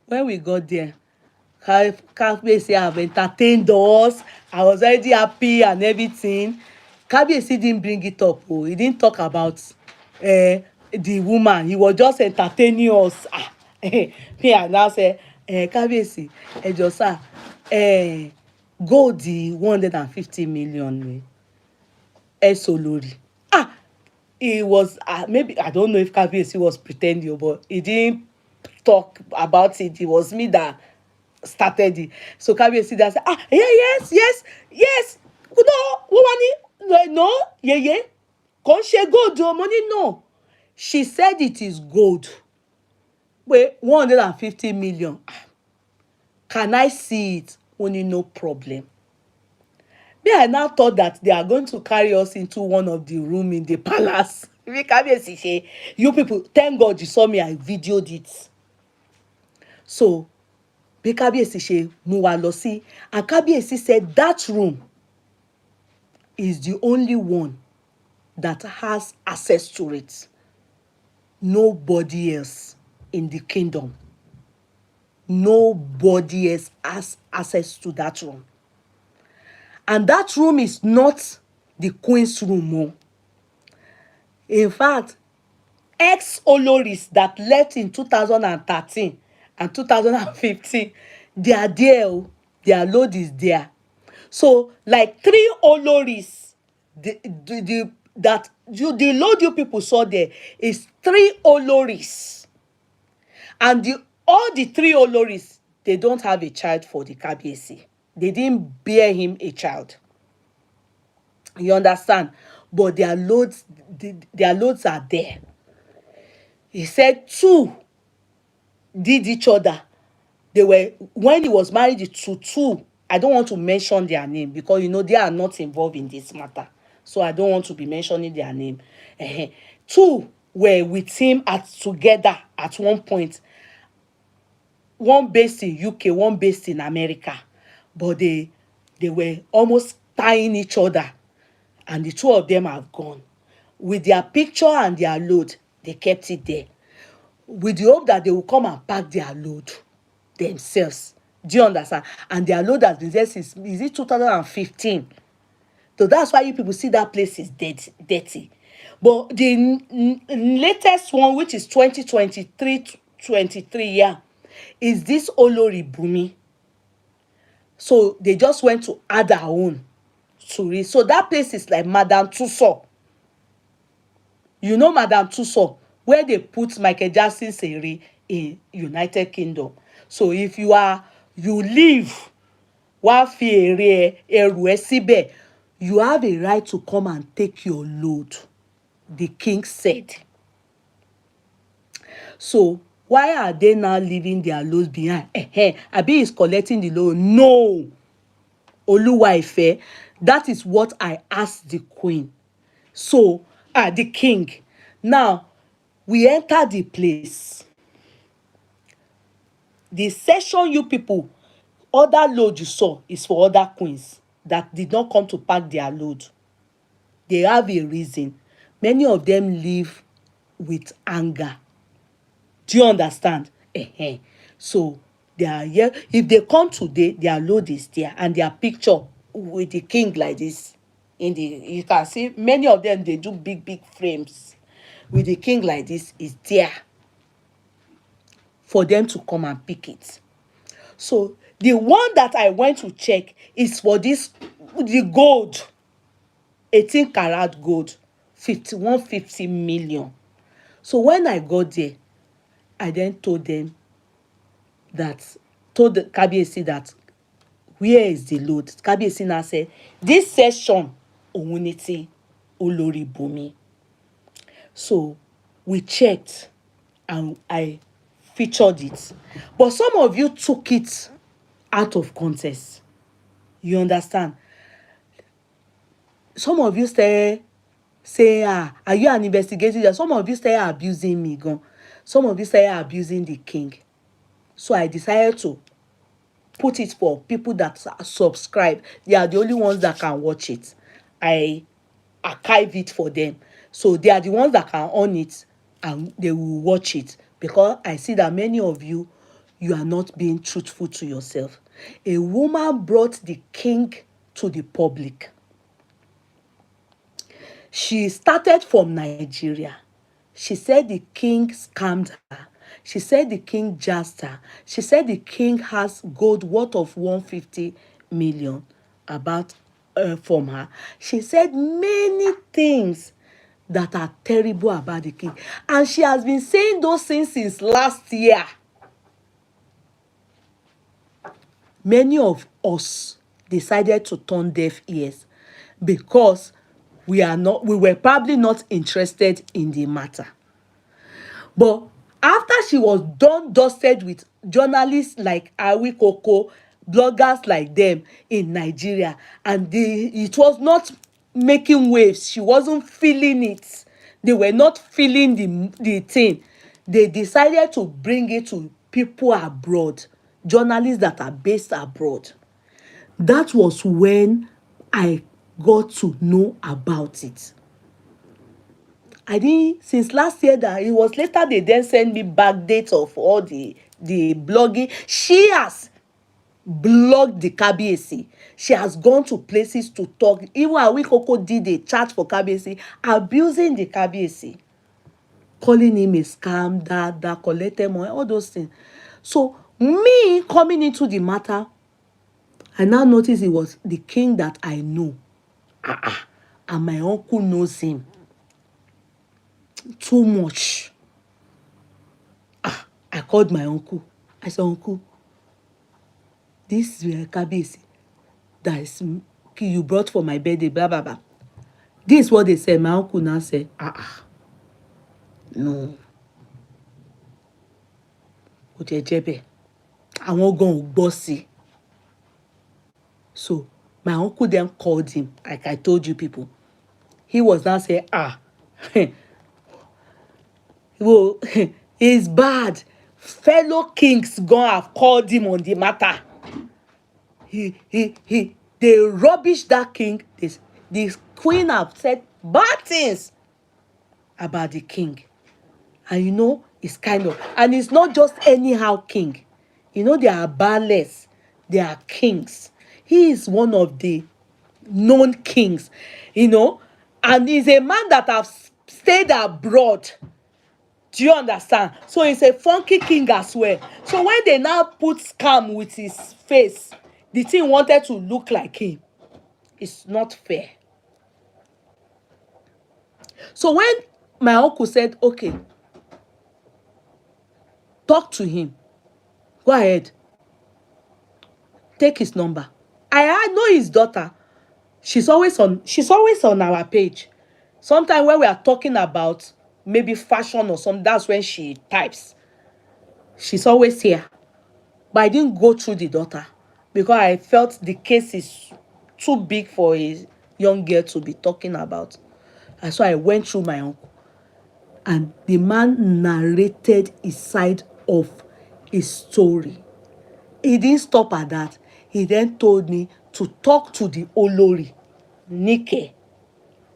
When we got there, Kabiyesi have entertained us. I was already happy and everything. Kabiyesi didn't bring it up. He didn't talk about the woman. He was just entertaining us. Me, I now say, Kabiyesi, just go the 150 million. Solori. It was maybe, I don't know if Kabiyesi was pretending, but he didn't talk about it. It was me that started it. So Kabiyesi that said, yes. No, Yeye. Kò ń ṣe gold o, mo ní no. She said it is gold. Wait, 150 million. Can I see it? Only no problem. Me, I now thought that they are going to carry us into one of the room in the palace. You people, thank God you saw me, I videoed it. So, bí Kábíyèsí ṣe mú wa lọ sí, and Kábíyèsí said that room is the only one that has access to it. Nobody else in the kingdom. Nobody else has access to that room. And that room is not the queen's room. Oh. In fact, ex-Oloris that left in 2013 and 2015, they are there. Oh. Their load is there. So, like 3 Oloris, the load you people saw there is 3 Oloris. And all the 3 Oloris, they don't have a child for the Kábíyèsí. They didn't bear him a child. You understand? But their loads are there. He said 2 did each other. They were, when he was married to 2, I don't want to mention their name because they are not involved in this matter. So I don't want to be mentioning their name. 2 were with him together at one point. One based in UK, one based in America. But they were almost tying each other. And the 2 of them have gone. With their picture and their load, they kept it there. With the hope that they will come and pack their load themselves. Do you understand? And their load has been there since, is it 2015? So that's why you people see that place is dirty. But the latest one, which is 2023, yeah, is this Olori Bumi. So they just went to add her own to it. So that place is like Madame Tussauds. You know Madame Tussauds, where they put Michael Jackson Seri in United Kingdom. So if you live, wá fi èrè ẹrù ẹ síbẹ̀, you have a right to come and take your load, the king said. So why are they now leaving their loads behind? Abi is collecting the load. No. Oluwa Ife, that is what I asked the queen. So, the king. Now, we enter the place. The session you people, other load you saw is for other queens that did not come to pack their load. They have a reason. Many of them live with anger. Do you understand? So, they are here. If they come today, their load is there and their picture with the king like this. You can see many of them, they do big frames with the king like this is there for them to come and pick it. So the one that I went to check is for the gold, 18 karat gold, 150 million. So when I got there, I then told the Kábíyèsí that where is the load? Kábíyèsí now said, this session, Omuniti Olori Bumi. So we checked and I featured it. But some of you took it out of context. You understand? Some of you say, are you an investigator? Some of you say abusing me. Some of you say abusing the king. So I decided to put it for people that subscribe. They are the only ones that can watch it. I archive it for them. So they are the ones that can own it and they will watch it. Because I see that many of you are not being truthful to yourself. A woman brought the king to the public. She started from Nigeria. She said the king scammed her. She said the king jazzed her. She said the king has gold worth of 150 million from her. She said many things that are terrible about the king. And she has been saying those things since last year. Many of us decided to turn deaf ears because we were probably not interested in the matter. But after she was done dusted with journalists like Awikoko, bloggers like them in Nigeria, and it was not making waves, she wasn't feeling it, they were not feeling the thing, they decided to bring it to people abroad, journalists that are based abroad. That was when I got to know about it. I didn't, since last year, that it was later they then send me back dates of all the blogging. She has blogged the Kabiyesi. She has gone to places to talk. Even Awikoko did a chat for Kabiyesi, abusing the Kabiyesi, calling him a scam, that collected money, all those things. So me coming into the matter, I now noticed it was the king that I know. And my uncle knows him too much. I called my uncle. I said, Uncle, this Kabiyesi that is you brought for my birthday, blah, blah, blah. This is what they said. My uncle now said, no. Ó jẹ́ jẹ́ bẹ́ẹ̀. Àwọn gan ò gbọ́ sí. So my uncle then called him, like I told you people. He was now saying, well, it's bad. Fellow kings gonna have called him on the matter. They rubbish that king. The queen have said bad things about the king. And you know, it's kind of, and it's not just anyhow king. You know, they are baales, they are kings. He is one of the known kings, you know, and he's a man that have stayed abroad. Do you understand? So he's a funky king as well. So when they now put scam with his face, the thing wanted to look like him. It's not fair. So when my uncle said, okay, talk to him, go ahead, take his number. I know his daughter. She's always on our page. Sometimes when we are talking about maybe fashion or something, that's when she types. She's always here. But I didn't go through the daughter because I felt the case is too big for a young girl to be talking about. And so I went through my uncle. And the man narrated his side of his story. He didn't stop at that. He then told me to talk to the Olori, Nike,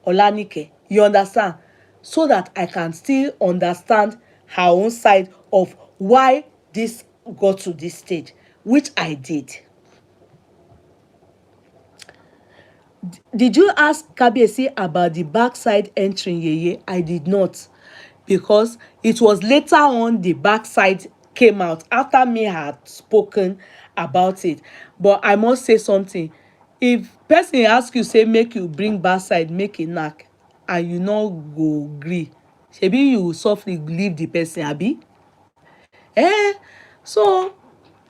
Olanike. You understand? So that I can still understand her own side of why this got to this stage, which I did. Did you ask Kabiyesi about the backside entering Yeye? I did not, because it was later on the backside came out after me had spoken about it. But I must say something. If person ask you, say make you bring backside, make a knack, and you no go gree, shebi you softly leave the person, abi? So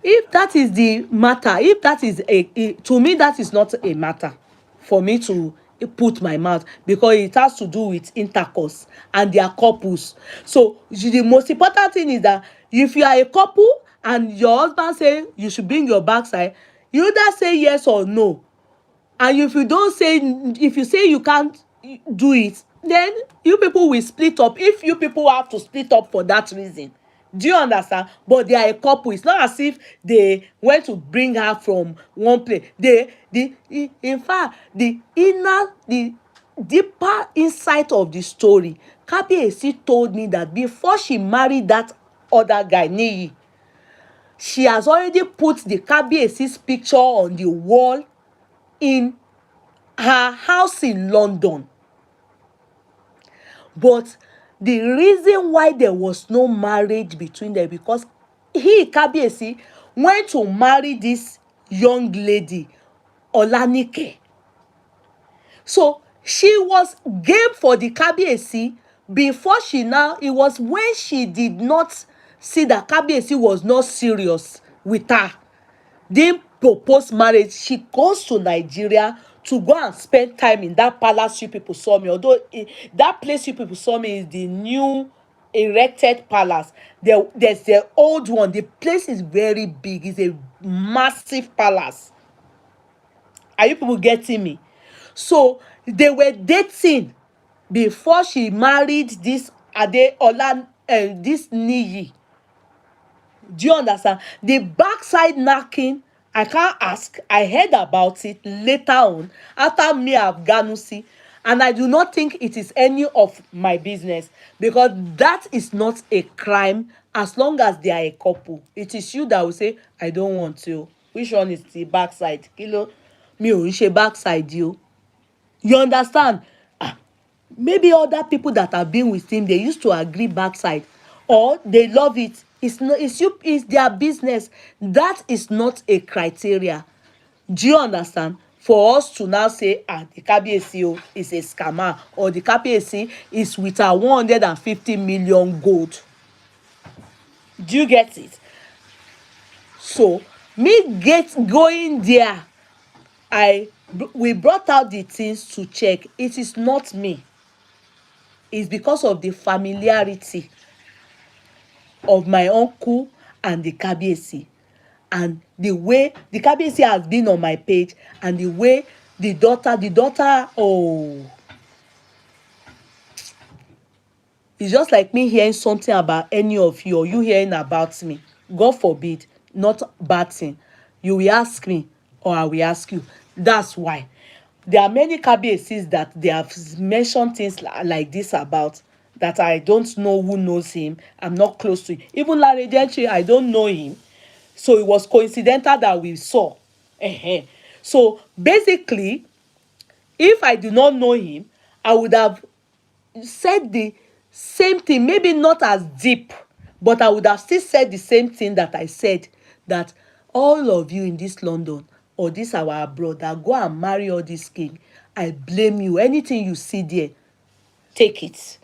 if that is the matter, if that is to me, that is not a matter for me to put my mouth, because it has to do with intercourse and their couples. So the most important thing is that if you are a couple and your husband say you should bring your backside, you either say yes or no. And if you don't say, if you say you can't do it, then you people will split up. If you people have to split up for that reason, do you understand? But they are a couple. It's not as if they went to bring her from one place. In fact, the deeper insight of the story, Kabiyesi told me that before she married that other guy, Niyi, she has already put the Kabiyesi's picture on the wall in her house in London. But the reason why there was no marriage between them, because Kabiyesi went to marry this young lady, Olanike. So she was game for the Kabiyesi before she now, it was when she did not see that Kabiyesi was not serious with her, didn't propose marriage, she goes to Nigeria to go and spend time in that palace you people saw me. Although that place you people saw me is the new erected palace. There's the old one. The place is very big. It's a massive palace. Are you people getting me? So they were dating before she married this Adeola, this Niyi. Do you understand? The backside knocking, I can't ask. I heard about it later on after me have Ganusi, and I do not think it is any of my business, because that is not a crime as long as they are a couple. It is you that will say, I don't want to. Which one is the backside? Kilo, mi ò ń ṣe backside you. You understand? Maybe other people that have been with him, they used to agree backside, or they love it. It's their business. That is not a criteria. Do you understand? For us to now say, the Kabiyesi is a scammer, or the Kabiyesi is with her 150 million gold. Do you get it? So me going there, we brought out the things to check. It is not me. It's because of the familiarity of my uncle and the Kabiyesi, and the way the Kabiyesi has been on my page, and the way the daughter, oh, it's just like me hearing something about any of you, or you hearing about me. God forbid, not bad thing. You will ask me, or I will ask you. That's why there are many Kabiyesis that they have mentioned things like this about, that I don't know who knows him. I'm not close to him. Even Laide Gentry, I don't know him. So it was coincidental that we saw. So basically, if I do not know him, I would have said the same thing, maybe not as deep, but I would have still said the same thing that I said, that all of you in this London or this our abroad that go and marry all this king, I blame you. Anything you see there, take it.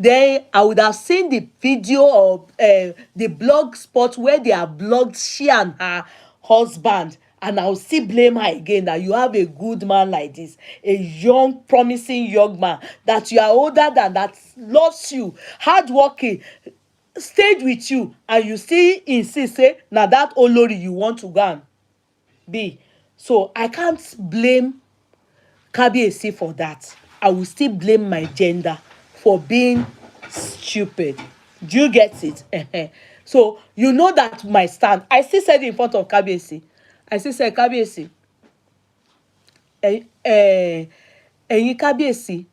Then I would have seen the video of the blog spot where they have blogged she and her husband, and I'll still blame her again, that you have a good man like this, a young promising young man that you are older than, that loves you, hardworking, stayed with you, and you still insist say na that olori you want to go and be. So I can't blame Kabiyesi for that. I will still blame my gender for being stupid. Do you get it? So you know that my stand. I still said it in front of Kabiyesi. I still said, Kabiyesi, ẹ̀yin Kabiyesi,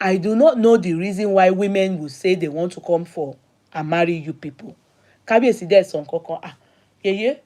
I do not know the reason why women will say they want to come for and marry you people. Kabiyesi, there's some kankan. Yeye,